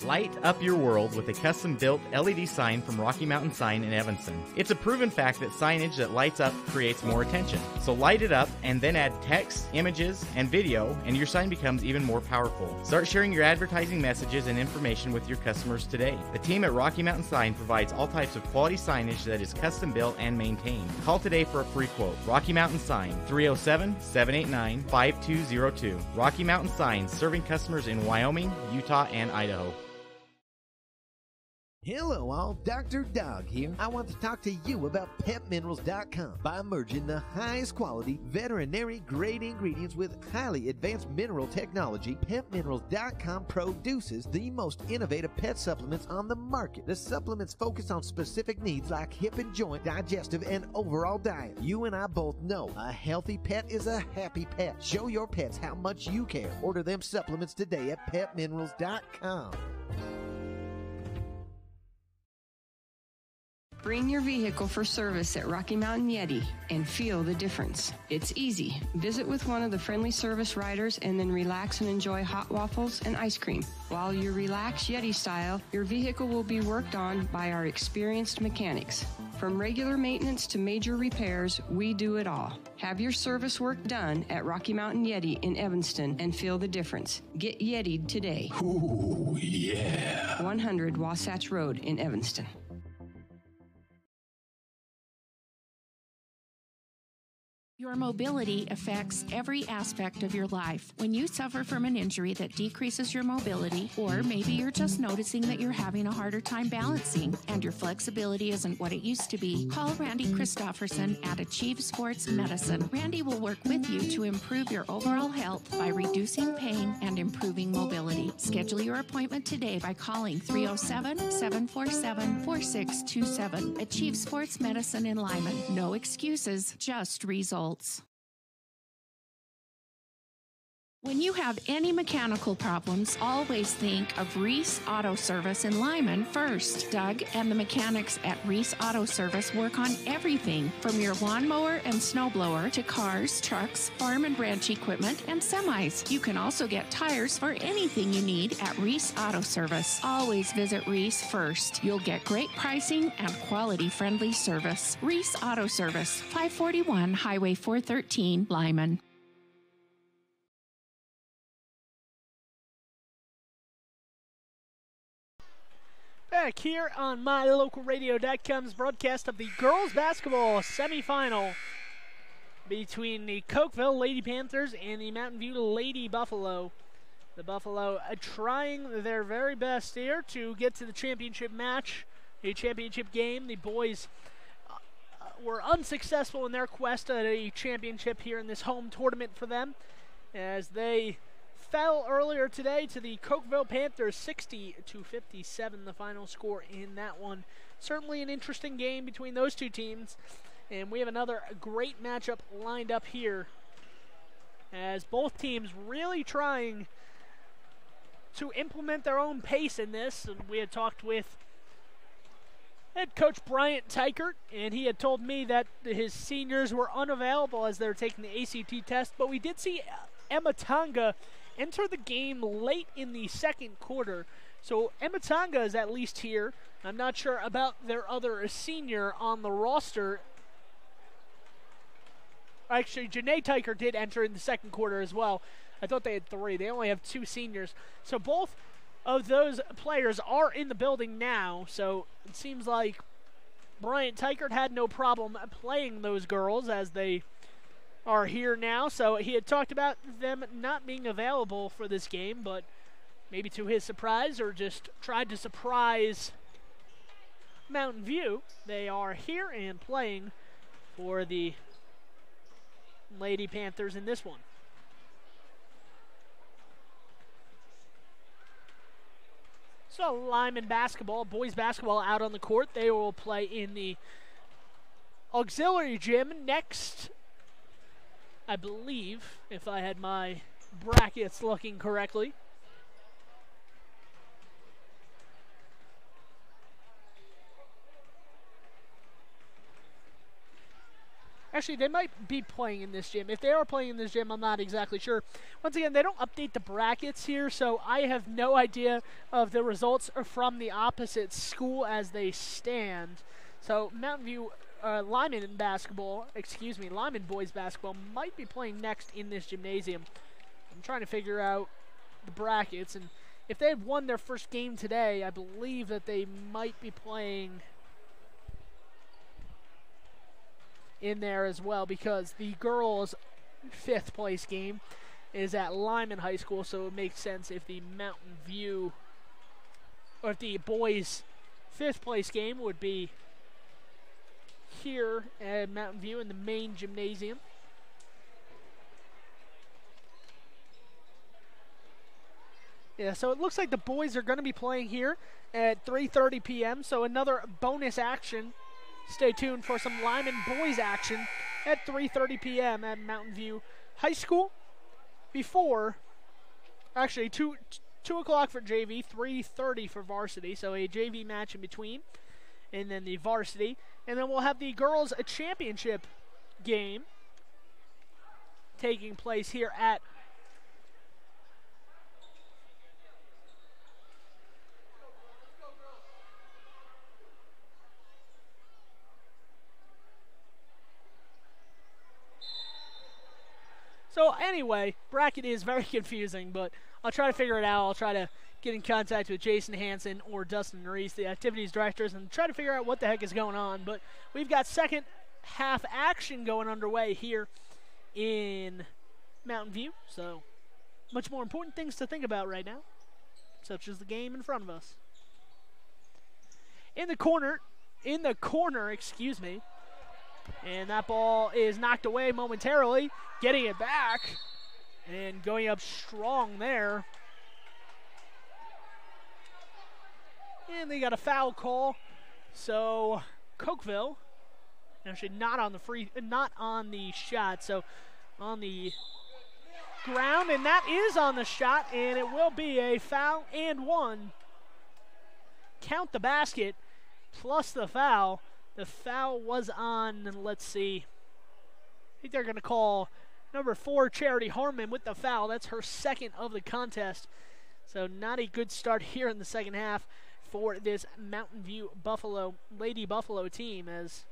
Light up your world with a custom-built LED sign from Rocky Mountain Sign in Evanston. It's a proven fact that signage that lights up creates more attention. So light it up and then add text, images, and video, and your sign becomes even more powerful. Start sharing your advertising messages and information with your customers today. The team at Rocky Mountain Sign provides all types of quality signage that is custom-built and maintained. Call today for a free quote. Rocky Mountain Sign, 307-789-5202. Rocky Mountain Sign, serving customers in Wyoming, Utah, and Idaho. Hello all, Dr. Dog here. I want to talk to you about PetMinerals.com. By merging the highest quality veterinary grade ingredients with highly advanced mineral technology, PetMinerals.com produces the most innovative pet supplements on the market. The supplements focus on specific needs like hip and joint, digestive, and overall diet. You and I both know a healthy pet is a happy pet. Show your pets how much you care. Order them supplements today at PetMinerals.com. Bring your vehicle for service at Rocky Mountain Yeti and feel the difference. It's easy. Visit with one of the friendly service riders and then relax and enjoy hot waffles and ice cream. While you relax Yeti style, your vehicle will be worked on by our experienced mechanics. From regular maintenance to major repairs, we do it all. Have your service work done at Rocky Mountain Yeti in Evanston and feel the difference. Get Yeti'd today. Ooh, yeah. 100 Wasatch Road in Evanston. Your mobility affects every aspect of your life. When you suffer from an injury that decreases your mobility, or maybe you're just noticing that you're having a harder time balancing and your flexibility isn't what it used to be, call Randy Christofferson at Achieve Sports Medicine. Randy will work with you to improve your overall health by reducing pain and improving mobility. Schedule your appointment today by calling 307-747-4627. Achieve Sports Medicine in Lyman. No excuses, just results. When you have any mechanical problems, always think of Reese Auto Service in Lyman first. Doug and the mechanics at Reese Auto Service work on everything from your lawnmower and snowblower to cars, trucks, farm and ranch equipment, and semis. You can also get tires for anything you need at Reese Auto Service. Always visit Reese first. You'll get great pricing and quality-friendly service. Reese Auto Service, 541 Highway 413, Lyman. Back here on MyLocalRadio.com's broadcast of the girls basketball semifinal between the Cokeville Lady Panthers and the Mountain View Lady Buffalo. The Buffalo trying their very best here to get to the championship match, a championship game. The boys were unsuccessful in their quest at a championship here in this home tournament for them, as they fell earlier today to the Cokeville Panthers, 60-57, the final score in that one. Certainly an interesting game between those two teams, and we have another great matchup lined up here, as both teams really trying to implement their own pace in this. And we had talked with head coach Bryant Tykert, and he had told me that his seniors were unavailable as they were taking the ACT test, but we did see Emma Tonga enter the game late in the second quarter. So Emma Tonga is at least here. I'm not sure about their other senior on the roster. Actually, Janae Tykert did enter in the second quarter as well. I thought they had three. They only have two seniors. So both of those players are in the building now. So it seems like Bryant Tykert had no problem playing those girls as they are here now. So he had talked about them not being available for this game, but maybe to his surprise, or just tried to surprise Mountain View, they are here and playing for the Lady Panthers in this one. So Lyman basketball, boys basketball out on the court. They will play in the auxiliary gym next, I believe, if I had my brackets looking correctly. Actually, they might be playing in this gym. If they are playing in this gym, I'm not exactly sure. Once again, they don't update the brackets here, so I have no idea of the results from the opposite school as they stand. So Mountain View Lyman boys basketball might be playing next in this gymnasium. I'm trying to figure out the brackets, and if they had won their first game today, I believe that they might be playing in there as well, because the girls' 5th place game is at Lyman High School, so it makes sense if the Mountain View, or if the boys' 5th place game would be here at Mountain View in the main gymnasium. Yeah, so it looks like the boys are going to be playing here at 3:30 p.m., so another bonus action. Stay tuned for some Lyman boys action at 3:30 p.m. at Mountain View High School. Before, actually 2 o'clock for JV, 3:30 for varsity, so a JV match in between. and then the varsity. And then we'll have the girls' championship game taking place here at So anyway, bracket is very confusing, but I'll try to figure it out. I'll try to get in contact with Jason Hansen or Dustin Reese, the activities directors, and try to figure out what the heck is going on. But we've got second half action going underway here in Mountain View. So much more important things to think about right now, such as the game in front of us. In the corner, excuse me. And that ball is knocked away momentarily, getting it back and going up strong there. And they got a foul call. So Cokeville, actually not on the shot, so on the ground, and that is on the shot, and it will be a foul and one. Count the basket plus the foul. The foul was on, let's see, I think they're going to call number 4, Charity Harmon, with the foul. That's her second of the contest. So not a good start here in the second half for this Mountain View Lady Buffalo team, as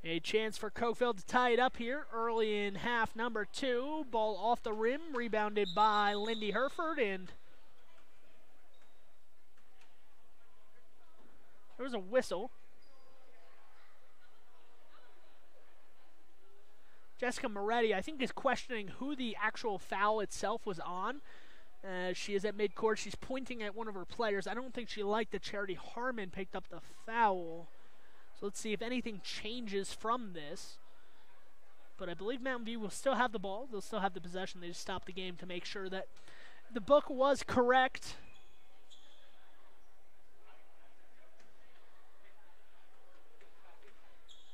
a chance for Cokeville to tie it up here early in half number 2. Ball off the rim, rebounded by Lindy Herford, and there was a whistle. Jessica Moretti, I think, is questioning who the actual foul itself was on. She is at midcourt. She's pointing at one of her players. I don't think she liked that Charity Harmon picked up the foul. So let's see if anything changes from this. But I believe Mountain View will still have the ball. They'll still have the possession. They just stopped the game to make sure that the book was correct.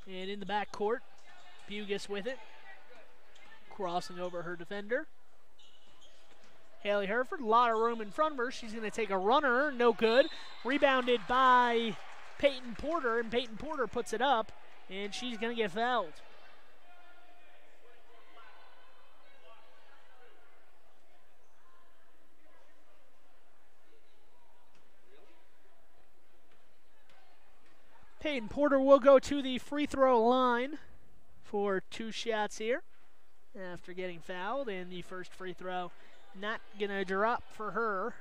And in the backcourt, Bugis with it, crossing over her defender. Haley Herford, a lot of room in front of her. She's going to take a runner, no good. Rebounded by Peyton Porter, and Peyton Porter puts it up, and she's going to get fouled. Peyton Porter will go to the free throw line for 2 shots here after getting fouled, and the first free throw not going to drop for her.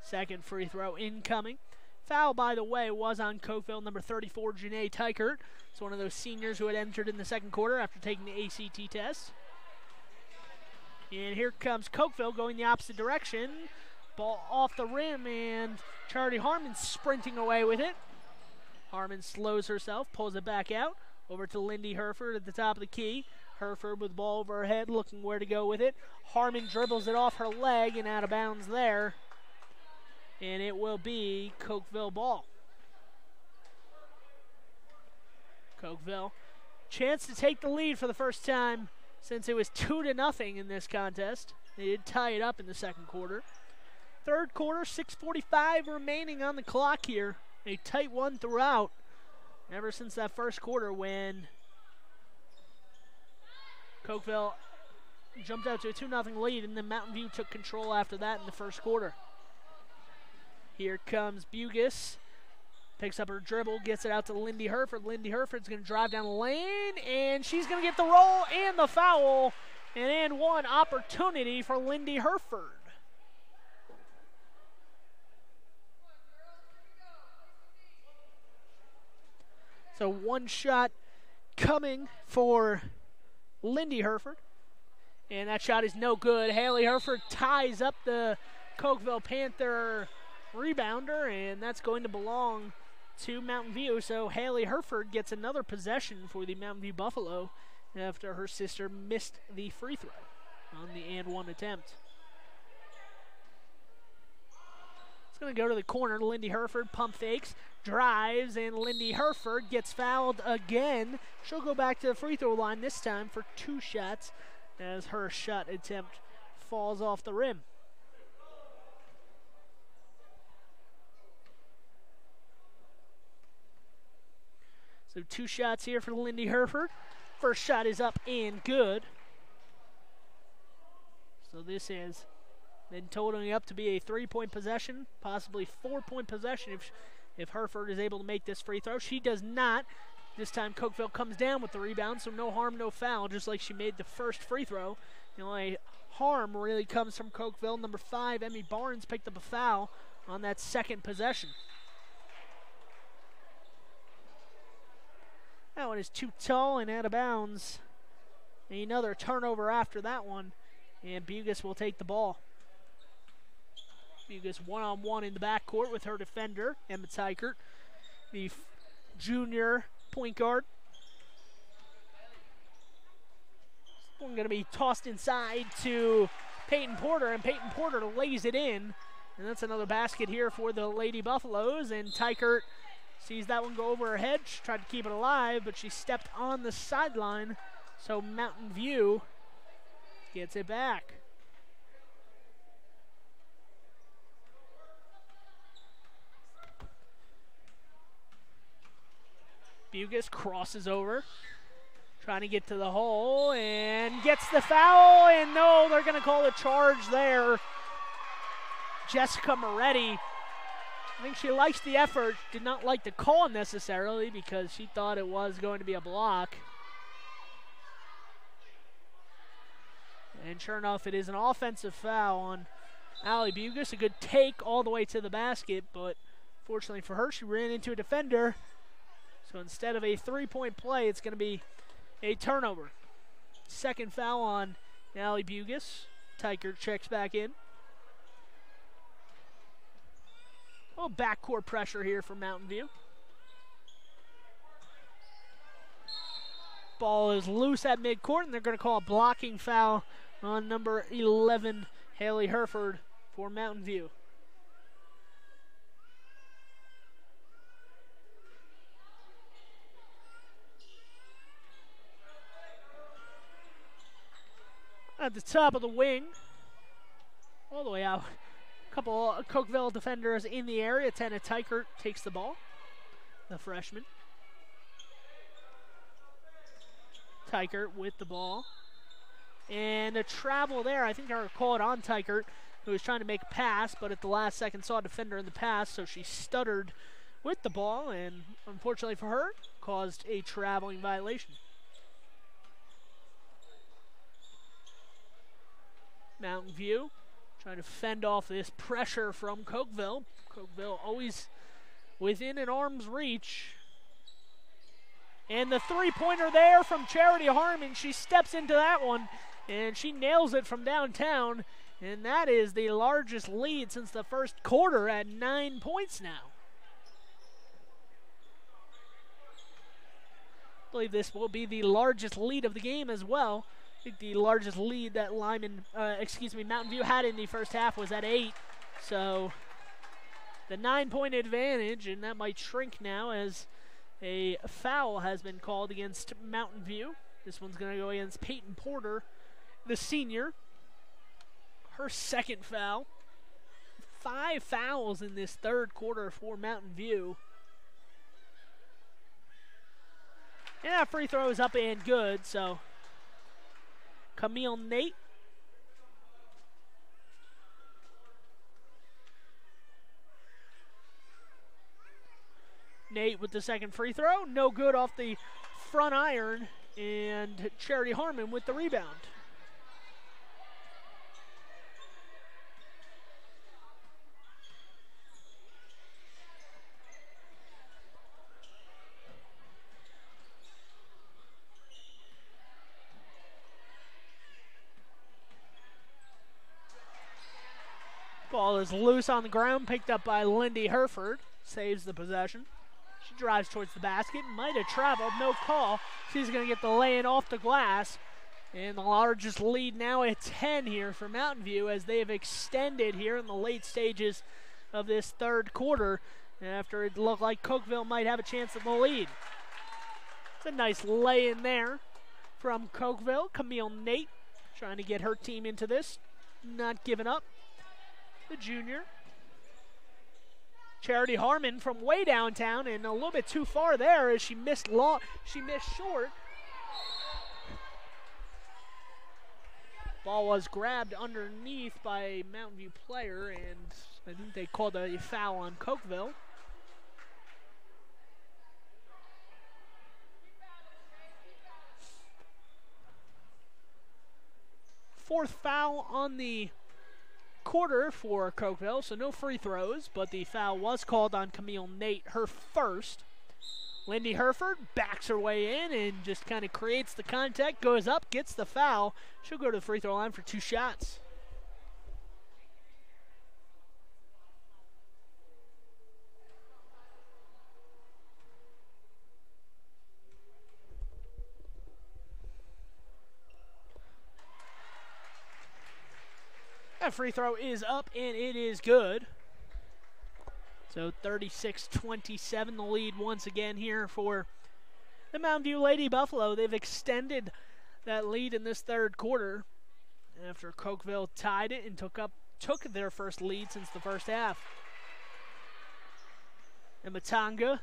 Second free throw incoming. Foul, by the way, was on Cokeville, number 34, Janae Tykert. It's one of those seniors who had entered in the second quarter after taking the ACT test. And here comes Cokeville going the opposite direction. Ball off the rim, and Charity Harmon sprinting away with it. Harmon slows herself, pulls it back out. Over to Lindy Herford at the top of the key. Herford with the ball over her head, looking where to go with it. Harmon dribbles it off her leg and out of bounds there. And it will be Cokeville ball. Cokeville, chance to take the lead for the first time since it was 2-0 in this contest. They did tie it up in the second quarter. Third quarter, 6:45 remaining on the clock here. A tight one throughout, ever since that first quarter when Cokeville jumped out to a 2-0 lead, and then Mountain View took control after that in the first quarter. Here comes Bugis. Picks up her dribble, gets it out to Lindy Herford. Lindy Herford's going to drive down the lane, and she's going to get the roll and the foul. And one opportunity for Lindy Herford. So one shot coming for Lindy Herford. And that shot is no good. Haley Herford ties up the Cokeville Panther rebounder, and that's going to belong to Mountain View. So Haley Herford gets another possession for the Mountain View Buffalo after her sister missed the free throw on the and one attempt. It's going to go to the corner. Lindy Herford pump fakes, drives, and Lindy Herford gets fouled again. She'll go back to the free throw line this time for 2 shots as her shot attempt falls off the rim. So 2 shots here for Lindy Herford. First shot is up and good. So this has been totaling up to be a 3-point possession, possibly 4-point possession if Herford is able to make this free throw. She does not. This time Cokeville comes down with the rebound, so no harm, no foul, just like she made the first free throw. The only harm really comes from Cokeville. Number 5, Emmy Barnes, picked up a foul on that second possession. That one is too tall and out of bounds. Another turnover after that one, and Bugis will take the ball. Bugis one-on-one in the backcourt with her defender, Emma Tykert, the junior point guard. This one going to be tossed inside to Peyton Porter, and Peyton Porter lays it in. And that's another basket here for the Lady Buffaloes, and Tykert sees that one go over her head. She tried to keep it alive, but she stepped on the sideline, so Mountain View gets it back. Bugis crosses over, trying to get to the hole, and gets the foul, and no, they're going to call a charge there. Jessica Moretti, I think she likes the effort, did not like the call necessarily because she thought it was going to be a block. And sure enough, it is an offensive foul on Allie Bugis. A good take all the way to the basket, but fortunately for her, she ran into a defender. So instead of a 3-point play, it's going to be a turnover. Second foul on Allie Bugis. Tykert checks back in. A little backcourt pressure here for Mountain View. Ball is loose at midcourt, and they're going to call a blocking foul on number 11, Haley Herford, for Mountain View. At the top of the wing, all the way out. A couple of Cokeville defenders in the area. Tana Tykert takes the ball, the freshman. Tykert with the ball. And a travel there. I think they're going to call it on Tykert, who was trying to make a pass, but at the last second saw a defender in the pass, so she stuttered with the ball, and unfortunately for her, caused a traveling violation. Mountain View trying to fend off this pressure from Cokeville. Cokeville always within an arm's reach. And the three-pointer there from Charity Harmon. She steps into that one, and she nails it from downtown. And that is the largest lead since the first quarter at 9 points now. I believe this will be the largest lead of the game as well. I think the largest lead that Mountain View had in the first half was at 8. So the 9-point advantage, and that might shrink now as a foul has been called against Mountain View. This one's going to go against Peyton Porter, the senior. Her second foul. 5 fouls in this third quarter for Mountain View. And that free throw is up and good, so Camille Nate. Nate with the second free throw. No good off the front iron. And Charity Harmon with the rebound. Ball is loose on the ground, picked up by Lindy Herford. Saves the possession. She drives towards the basket. Might have traveled, no call. She's going to get the lay-in off the glass. And the largest lead now at 10 here for Mountain View as they have extended here in the late stages of this third quarter after it looked like Cokeville might have a chance at the lead. It's a nice lay-in there from Cokeville. Camille Nate trying to get her team into this. Not giving up. The junior. Charity Harmon from way downtown, and a little bit too far there as she missed short. Ball was grabbed underneath by a Mountain View player, and I think they called a foul on Cokeville. Fourth foul on the quarter for Cokeville, so no free throws, but the foul was called on Camille Nate, her first. Lindy Herford backs her way in and just kind of creates the contact, goes up, gets the foul. She'll go to the free throw line for 2 shots. That free throw is up, and it is good. So 36-27, the lead once again here for the Mountain View Lady Buffalo. They've extended that lead in this third quarter after Cokeville tied it and took their first lead since the first half. And Matanga,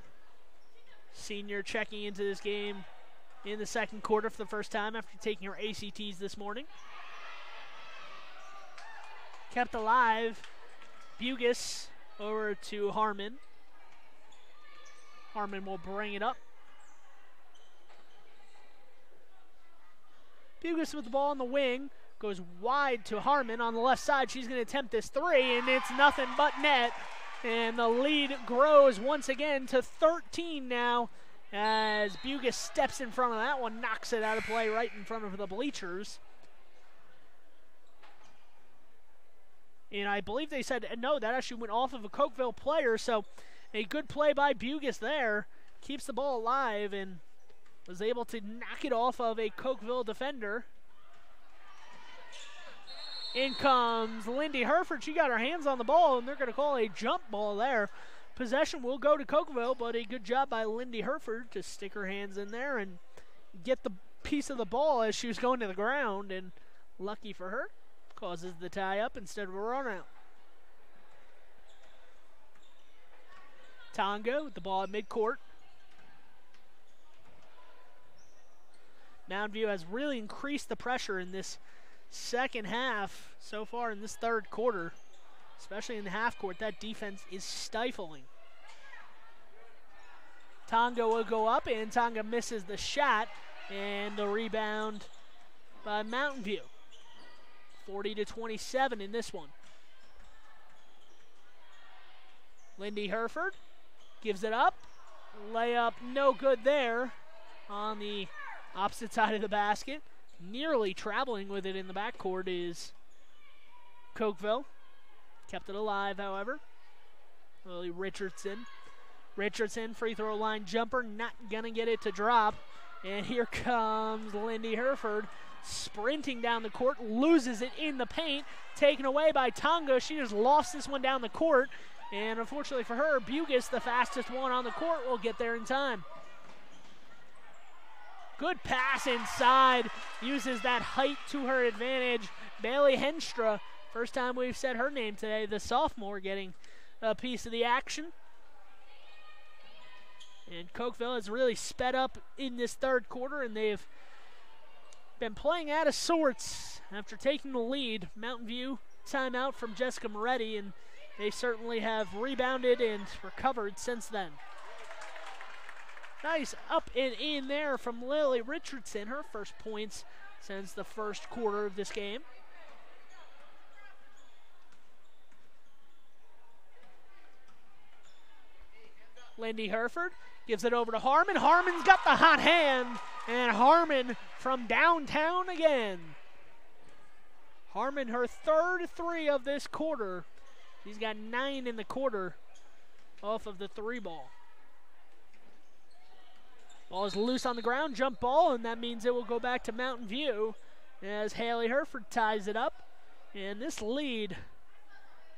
senior, checking into this game in the second quarter for the first time after taking her ACTs this morning. Kept alive. Bugis over to Harmon. Harmon will bring it up. Bugis with the ball on the wing. Goes wide to Harmon on the left side. She's going to attempt this three, and it's nothing but net. And the lead grows once again to 13 now as Bugis steps in front of that one, knocks it out of play right in front of the bleachers. And I believe they said, no, that actually went off of a Cokeville player, so a good play by Bugis there. Keeps the ball alive and was able to knock it off of a Cokeville defender. In comes Lindy Herford. She got her hands on the ball, and they're going to call a jump ball there. Possession will go to Cokeville, but a good job by Lindy Herford to stick her hands in there and get the piece of the ball as she was going to the ground, and lucky for her, causes the tie-up instead of a run-out. Tonga with the ball at midcourt. Mountain View has really increased the pressure in this second half so far in this third quarter, especially in the half court. That defense is stifling. Tonga will go up, and Tonga misses the shot, and the rebound by Mountain View. 40-27 in this one. Lindy Herford gives it up. Layup no good there on the opposite side of the basket. Nearly traveling with it in the backcourt is Cokeville. Kept it alive, however. Lily Richardson. Richardson, free throw line jumper, not going to get it to drop. And here comes Lindy Herford. Sprinting down the court, loses it in the paint, taken away by Tonga. She just lost this one down the court, and unfortunately for her, Bugis, the fastest one on the court, will get there in time. Good pass inside, uses that height to her advantage. Bailey Henstra, first time we've said her name today, the sophomore, getting a piece of the action. And Cokeville has really sped up in this third quarter, and they've been playing out of sorts after taking the lead. Mountain View timeout from Jessica Moretti, and they certainly have rebounded and recovered since then. Nice up and in there from Lily Richardson, her first points since the first quarter of this game. Lindy Herford gives it over to Harmon. Harmon's got the hot hand, and Harmon from downtown again. Harmon, her third three of this quarter. She's got 9 in the quarter off of the three ball. Ball is loose on the ground, jump ball, and that means it will go back to Mountain View as Haley Herford ties it up. And this lead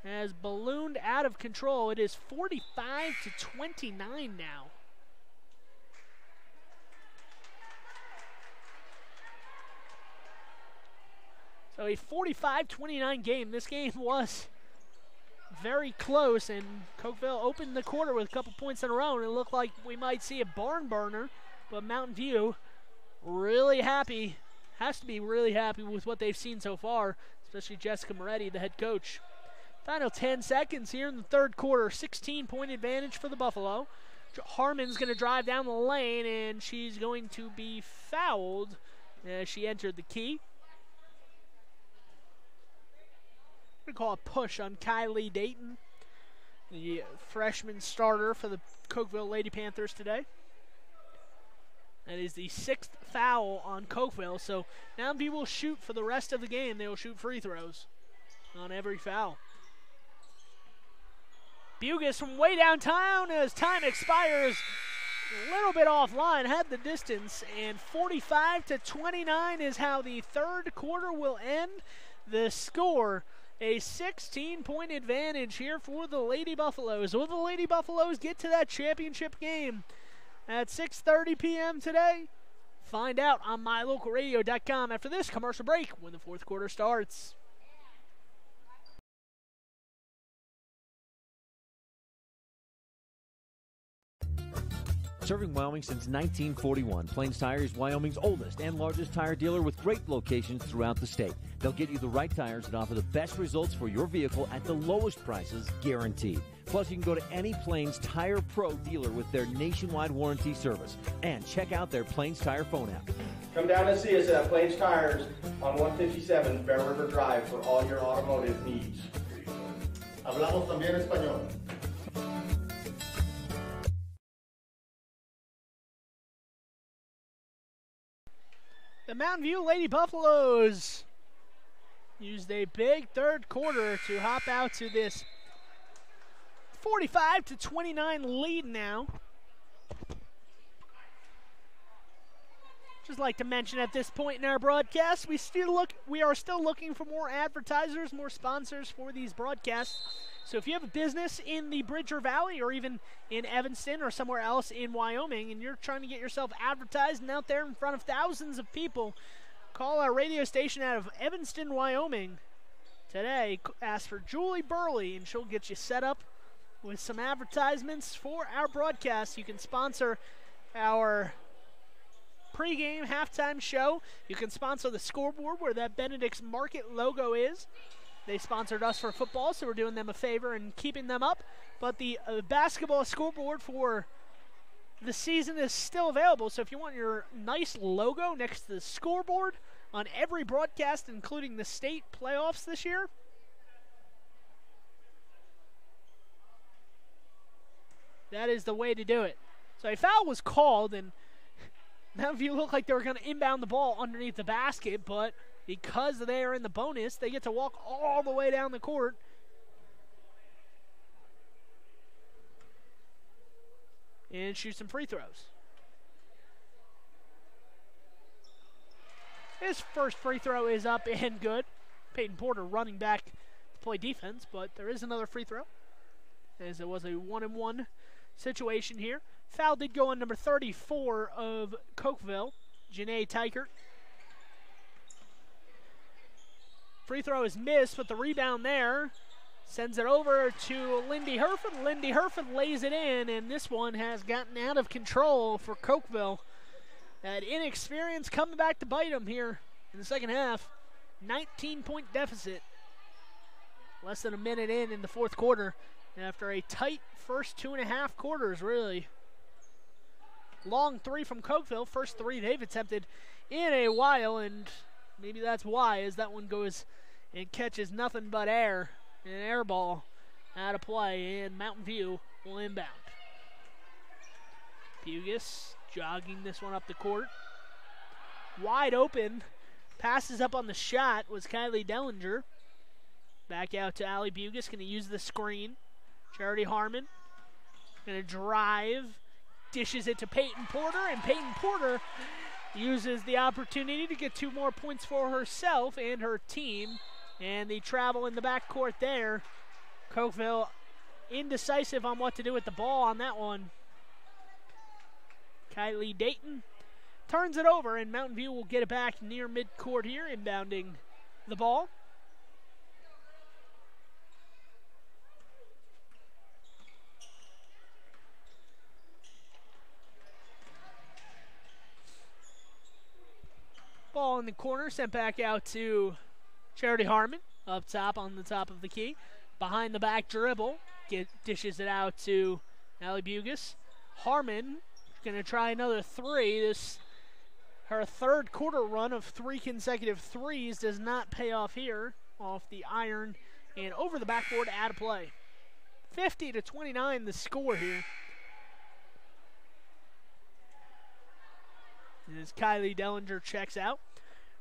has ballooned out of control. It is 45-29 now. So a 45-29 game. This game was very close, and Cokeville opened the quarter with a couple points in a row, and it looked like we might see a barn burner, but Mountain View really happy, has to be really happy with what they've seen so far, especially Jessica Moretti, the head coach. Final 10 seconds here in the third quarter, 16-point advantage for the Buffalo. Harmon's going to drive down the lane, and she's going to be fouled as she entered the key. We're going to call a push on Kylie Dayton, the freshman starter for the Cokeville Lady Panthers today. That is the 6th foul on Cokeville, so Mountain View will shoot for the rest of the game. They will shoot free throws on every foul. Bugis from way downtown as time expires. A little bit offline, had the distance, and 45-29 is how the third quarter will end. The score, a 16-point advantage here for the Lady Buffaloes. Will the Lady Buffaloes get to that championship game at 6:30 p.m. today? Find out on mylocalradio.com after this commercial break when the fourth quarter starts. Serving Wyoming since 1941, Plains Tire is Wyoming's oldest and largest tire dealer with great locations throughout the state. They'll get you the right tires and offer the best results for your vehicle at the lowest prices, guaranteed. Plus, you can go to any Plains Tire Pro dealer with their nationwide warranty service. And check out their Plains Tire phone app. Come down and see us at Plains Tires on 157 Bear River Drive for all your automotive needs. Hablamos también español. The Mountain View Lady Buffaloes used a big third quarter to hop out to this 45-29 lead now. Just like to mention at this point in our broadcast, we are still looking for more advertisers, more sponsors for these broadcasts. So if you have a business in the Bridger Valley or even in Evanston or somewhere else in Wyoming and you're trying to get yourself advertised and out there in front of thousands of people, call our radio station out of Evanston, Wyoming today. Ask for Julie Burley and she'll get you set up with some advertisements for our broadcast. You can sponsor our pregame, halftime show. You can sponsor the scoreboard where that Benedict's Market logo is. They sponsored us for football, so we're doing them a favor and keeping them up. But the basketball scoreboard for the season is still available. So if you want your nice logo next to the scoreboard on every broadcast, including the state playoffs this year, that is the way to do it. So a foul was called, and Mountain View looked like they were going to inbound the ball underneath the basket, but because they are in the bonus, they get to walk all the way down the court. And shoot some free throws. His first free throw is up and good. Peyton Porter running back to play defense, but there is another free throw, as it was a 1-and-1 situation here. Foul did go on number 34 of Cokeville, Janae Tykert. Free throw is missed, but the rebound there sends it over to Lindy Herford. Lindy Herford lays it in, and this one has gotten out of control for Cokeville. That inexperience coming back to bite them here in the second half. 19-point deficit. Less than a minute in the fourth quarter after a tight first 2.5 quarters, really. Long three from Cokeville, first three they've attempted in a while, and maybe that's why, as that one goes and catches nothing but air. An air ball out of play, and Mountain View will inbound. Bugis jogging this one up the court. Wide open. Passes up on the shot was Kylie Dellinger. Back out to Allie Bugis, going to use the screen. Charity Harmon going to drive. Dishes it to Peyton Porter, and Peyton Porter uses the opportunity to get 2 more points for herself and her team. And the travel in the backcourt there. Cokeville indecisive on what to do with the ball on that one. Kylie Dayton turns it over, and Mountain View will get it back near midcourt here, inbounding the ball. in the corner, sent back out to Charity Harmon, up top on the top of the key. Behind the back dribble, dishes it out to Allie Bugis. Harmon going to try another three. Her third quarter run of 3 consecutive threes does not pay off here. Off the iron and over the backboard, out of play. 50-29 the score here. As Kylie Dellinger checks out.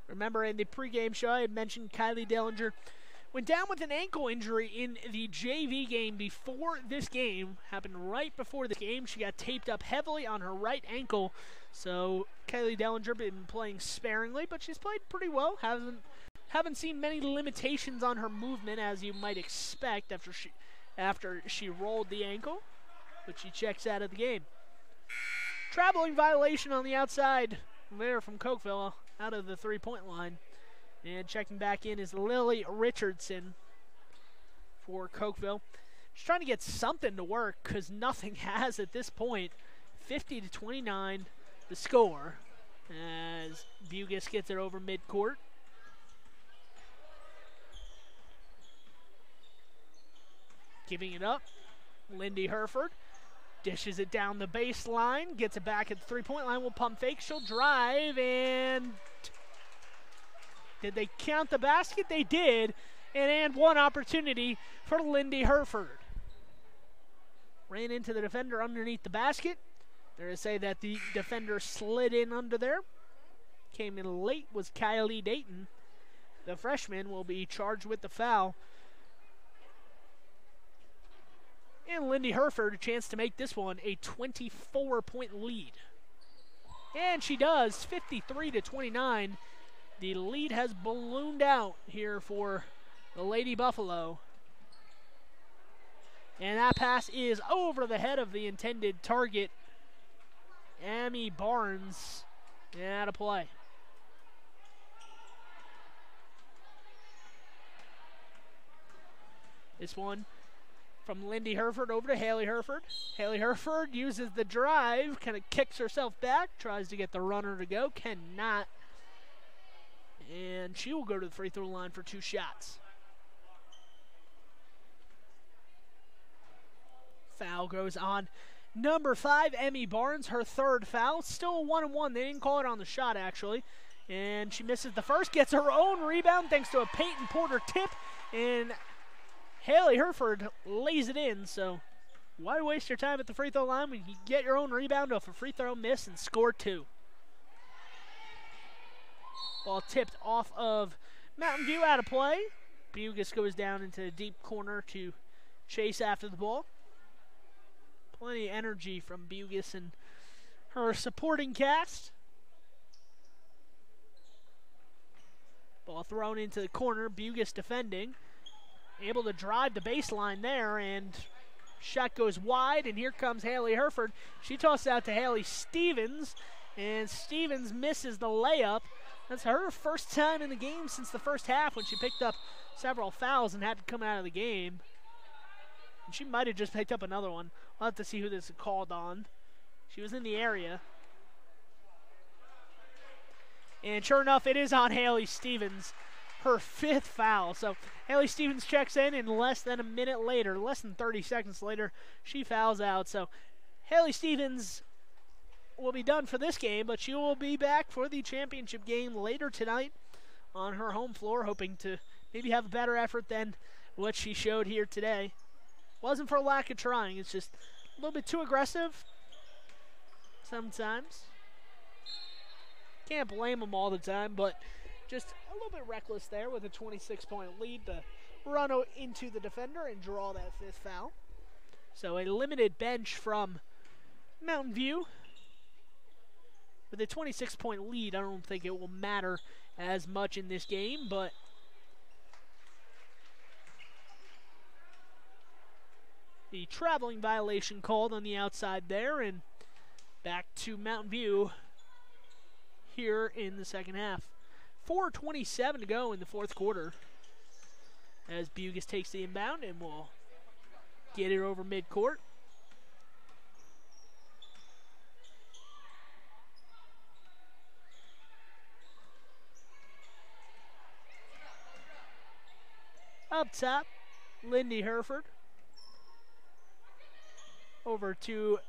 Remember, in the pregame show, I had mentioned Kylie Dellinger went down with an ankle injury in the JV game before this game. Happened right before this game. She got taped up heavily on her right ankle. So Kylie Dellinger been playing sparingly, but she's played pretty well. Haven't seen many limitations on her movement, as you might expect after she rolled the ankle. But she checks out of the game. Traveling violation on the outside there from Cokeville, out of the three-point line. And checking back in is Lily Richardson for Cokeville. Just trying to get something to work because nothing has at this point. 50-29 the score as Bugis gets it over midcourt. Giving it up, Lindy Herford. Dishes it down the baseline, gets it back at the three-point line, will pump fake, she'll drive, and did they count the basket? They did, and one opportunity for Lindy Herford. Ran into the defender underneath the basket. They're to say that the defender slid in under there. Came in late was Kylie Dayton. The freshman will be charged with the foul. And Lindy Herford a chance to make this one a 24-point lead. And she does, 53-29. The lead has ballooned out here for the Lady Buffalo. And that pass is over the head of the intended target, Amy Barnes, and out of play. This one from Lindy Herford over to Haley Herford. Haley Herford uses the drive, kind of kicks herself back, tries to get the runner to go, cannot. And she will go to the free throw line for 2 shots. Foul goes on number 5, Emmy Barnes, her third foul. Still a 1-and-1. They didn't call it on the shot, actually. And she misses the first, gets her own rebound thanks to a Peyton Porter tip. And Haley Herford lays it in, so why waste your time at the free throw line when you get your own rebound off a free throw miss and score 2? Ball tipped off of Mountain View, out of play. Bugis goes down into the deep corner to chase after the ball. Plenty of energy from Bugis and her supporting cast. Ball thrown into the corner, Bugis defending. Able to drive the baseline there, and shot goes wide, and here comes Haley Herford. She tosses out to Haley Stevens, and Stevens misses the layup. That's her first time in the game since the first half when she picked up several fouls and had to come out of the game. And she might have just picked up another one. We'll have to see who this is called on. She was in the area. And sure enough, it is on Haley Stevens. Her 5th foul. So Haley Stevens checks in, and less than a minute later, less than 30 seconds later, she fouls out. So Haley Stevens will be done for this game, but she will be back for the championship game later tonight on her home floor, hoping to maybe have a better effort than what she showed here today. Wasn't for lack of trying. It's just a little bit too aggressive sometimes. Can't blame them all the time, but just a little bit reckless there with a 26-point lead to run into the defender and draw that 5th foul. So a limited bench from Mountain View. With a 26-point lead, I don't think it will matter as much in this game, but the traveling violation called on the outside there, and back to Mountain View here in the second half. 4:27 to go in the fourth quarter as Bugis takes the inbound and will get it over midcourt. Up top, Lindy Hereford. Over to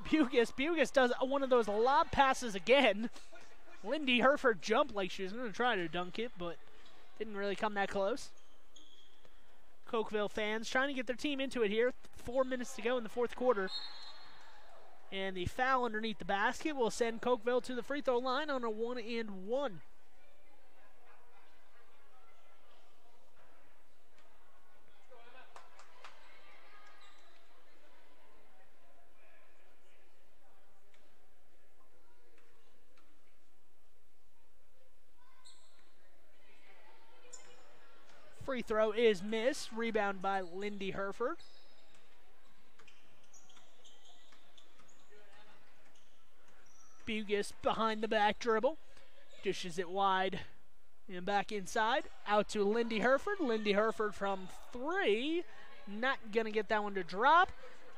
Bugus. Bugus does one of those lob passes again. Lindy Hereford jumped like she was going to try to dunk it, but didn't really come that close. Cokeville fans trying to get their team into it here. 4 minutes to go in the fourth quarter. And the foul underneath the basket will send Cokeville to the free throw line on a 1-and-1. Free throw is missed. Rebound by Lindy Hereford. Bugus behind the back dribble. Dishes it wide and back inside. Out to Lindy Hereford. Lindy Hereford from 3. Not going to get that one to drop.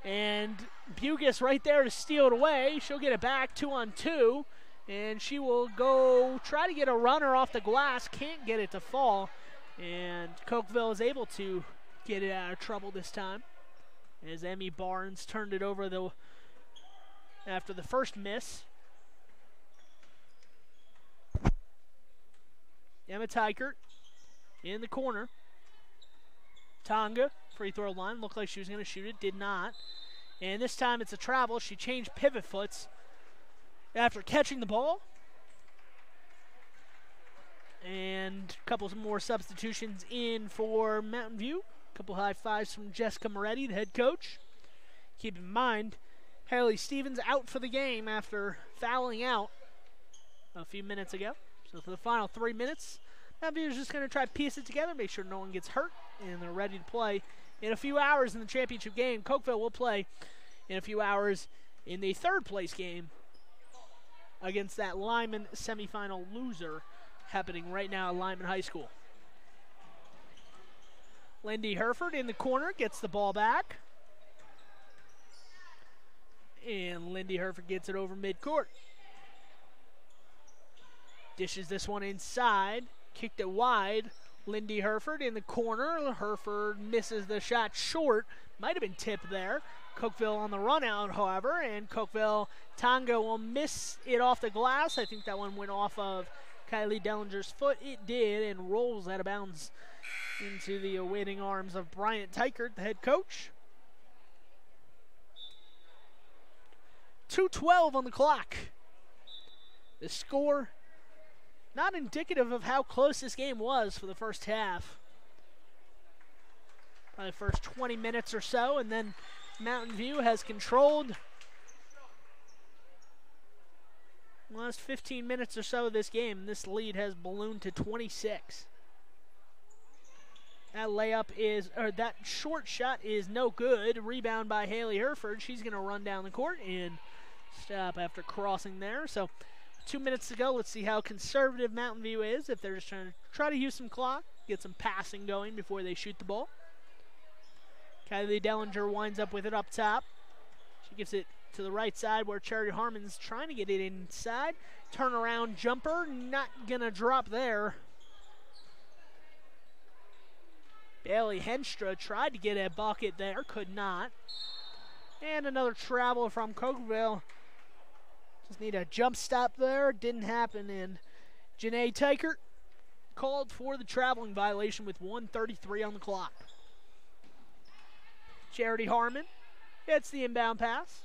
And Bugus right there to steal it away. She'll get it back 2-on-2. And she will go try to get a runner off the glass. Can't get it to fall. And Cokeville is able to get it out of trouble this time. As Emmy Barnes turned it over after the first miss. Emma Tykert in the corner. Tonga, free throw line. Looked like she was going to shoot it. Did not. And this time it's a travel. She changed pivot foots after catching the ball. And a couple more substitutions in for Mountain View. A couple high fives from Jessica Moretti, the head coach. Keep in mind, Haley Stevens out for the game after fouling out a few minutes ago. So for the final 3 minutes, Mountain View is just going to try to piece it together, make sure no one gets hurt, and they're ready to play in a few hours in the championship game. Cokeville will play in a few hours in the third place game against that Lyman semifinal loser happening right now at Lyman High School. Lindy Hereford in the corner gets the ball back. And Lindy Hereford gets it over midcourt. Dishes this one inside. Kicked it wide. Lindy Hereford in the corner. Hereford misses the shot short. Might have been tipped there. Cokeville on the run out, however. And Cokeville, Tonga will miss it off the glass. I think that one went off of Kylie Dellinger's foot. It did, and rolls out of bounds into the awaiting arms of Bryant Tykert, the head coach. 2:12 on the clock. The score not indicative of how close this game was for the first half. Probably the first 20 minutes or so, and then Mountain View has controlled the last 15 minutes or so of this game. This lead has ballooned to 26. That layup is, or that short shot is no good. Rebound by Haley Hereford. She's going to run down the court and stop after crossing there. So 2 minutes to go. Let's see how conservative Mountain View is. If they're just trying to use some clock, get some passing going before they shoot the ball. Kylie Dellinger winds up with it up top. She gives it to the right side where Charity Harmon's trying to get it inside. Turnaround jumper, not gonna drop there. Bailey Henstra tried to get a bucket there, could not. And another travel from Cokeville. Just need a jump stop there, didn't happen. And Janae Tykert called for the traveling violation with 1:33 on the clock. Charity Harmon gets the inbound pass.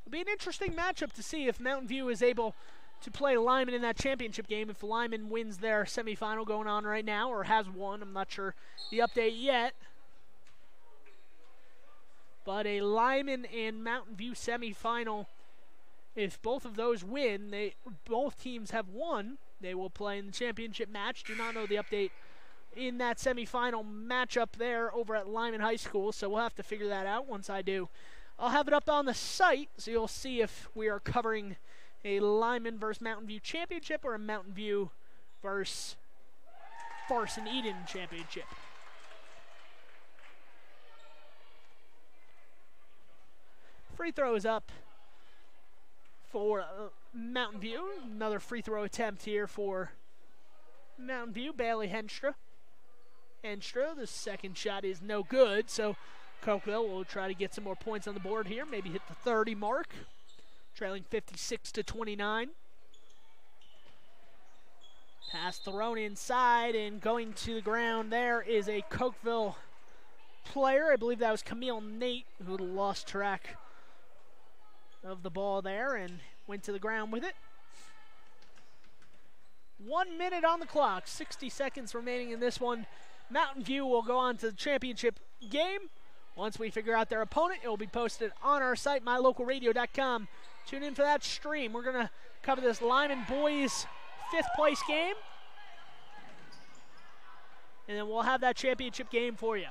It'll be an interesting matchup to see if Mountain View is able to play Lyman in that championship game. If Lyman wins their semifinal going on right now, or has won, I'm not sure the update yet. But a Lyman and Mountain View semifinal, if both of those win, both teams have won, they will play in the championship match. Do not know the update in that semifinal matchup there over at Lyman High School, so we'll have to figure that out. Once I do, I'll have it up on the site, so you'll see if we are covering a Lyman versus Mountain View championship or a Mountain View versus Farson Eden championship. Free throw is up for Mountain View. Another free throw attempt here for Mountain View, Bailey Henstra. Henstra, the second shot is no good, so Cokeville will try to get some more points on the board here, maybe hit the 30 mark, trailing 56-29. Pass thrown inside and going to the ground there is a Cokeville player. I believe that was Camille Nate who lost track of the ball there and went to the ground with it. 1 minute on the clock, 60 seconds remaining in this one. Mountain View will go on to the championship game. Once we figure out their opponent, it will be posted on our site, mylocalradio.com. Tune in for that stream. We're going to cover this Lyman boys 5th place game. And then we'll have that championship game for you.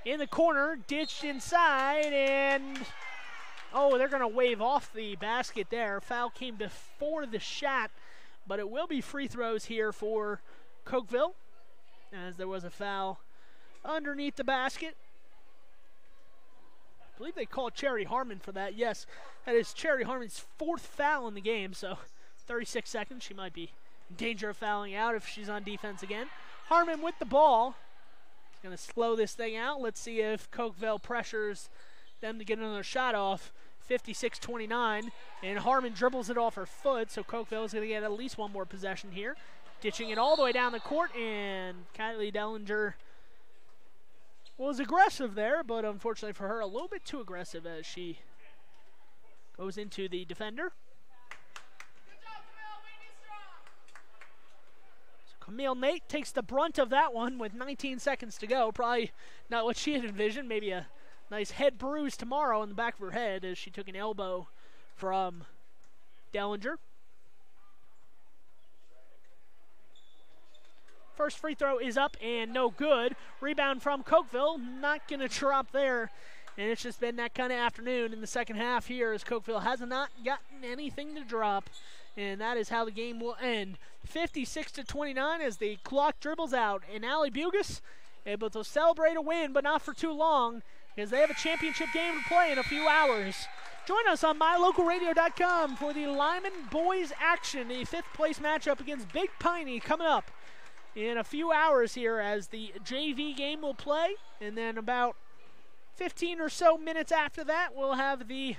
In the corner, ditched inside, and oh, they're going to wave off the basket there. Foul came before the shot, but it will be free throws here for Cokeville, as there was a foul underneath the basket. I believe they called Cherry Harmon for that. Yes, that is Cherry Harmon's 4th foul in the game, so 36 seconds. She might be in danger of fouling out if she's on defense again. Harmon with the ball. He's going to slow this thing out. Let's see if Cokeville pressures them to get another shot off. 56-29, and Harmon dribbles it off her foot, so Cokeville is going to get at least one more possession here. Ditching it all the way down the court, and Kylie Dellinger was aggressive there, but unfortunately for her, a little bit too aggressive as she goes into the defender. So Camille Nate takes the brunt of that one with 19 seconds to go. Probably not what she had envisioned, maybe a nice head bruise tomorrow on the back of her head as she took an elbow from Dellinger. First free throw is up and no good. Rebound from Cokeville. Not going to drop there. And it's just been that kind of afternoon in the second half here as Cokeville has not gotten anything to drop. And that is how the game will end. 56-29 as the clock dribbles out. And Allie Bugis able to celebrate a win, but not for too long, because they have a championship game to play in a few hours. Join us on mylocalradio.com for the Lyman boys action, the 5th place matchup against Big Piney coming up in a few hours here as the JV game will play. And then about 15 or so minutes after that, we'll have the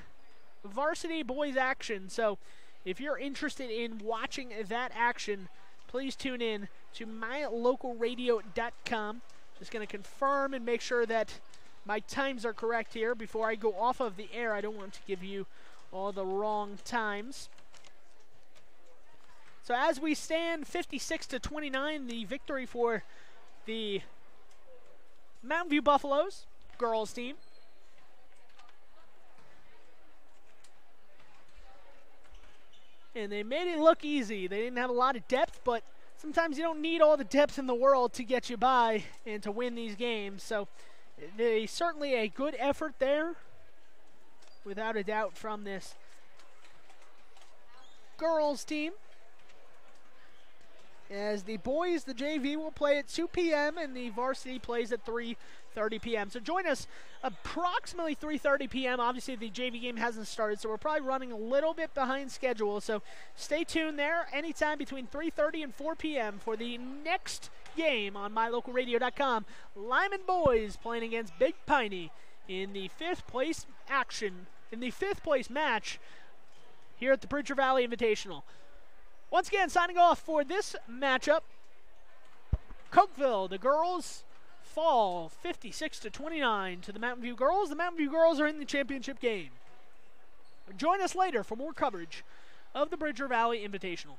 varsity boys action. So if you're interested in watching that action, please tune in to mylocalradio.com. Just going to confirm and make sure that my times are correct here before I go off of the air. I don't want to give you all the wrong times. So as we stand 56-29, the victory for the Mountain View Buffaloes girls team. And they made it look easy. They didn't have a lot of depth, but sometimes you don't need all the depth in the world to get you by and to win these games. So they certainly a good effort there, without a doubt, from this girls team. As the boys, the JV, will play at 2 p.m. and the varsity plays at 3:30 p.m. So join us approximately 3:30 p.m. Obviously, the JV game hasn't started, so we're probably running a little bit behind schedule. So stay tuned there anytime between 3:30 and 4 p.m. for the next game on mylocalradio.com. Lyman boys playing against Big Piney in the 5th place action, in the 5th place match here at the Bridger Valley Invitational. Once again, signing off for this matchup, Cokeville, the girls fall 56-29 to the Mountain View girls. The Mountain View girls are in the championship game. Join us later for more coverage of the Bridger Valley Invitational.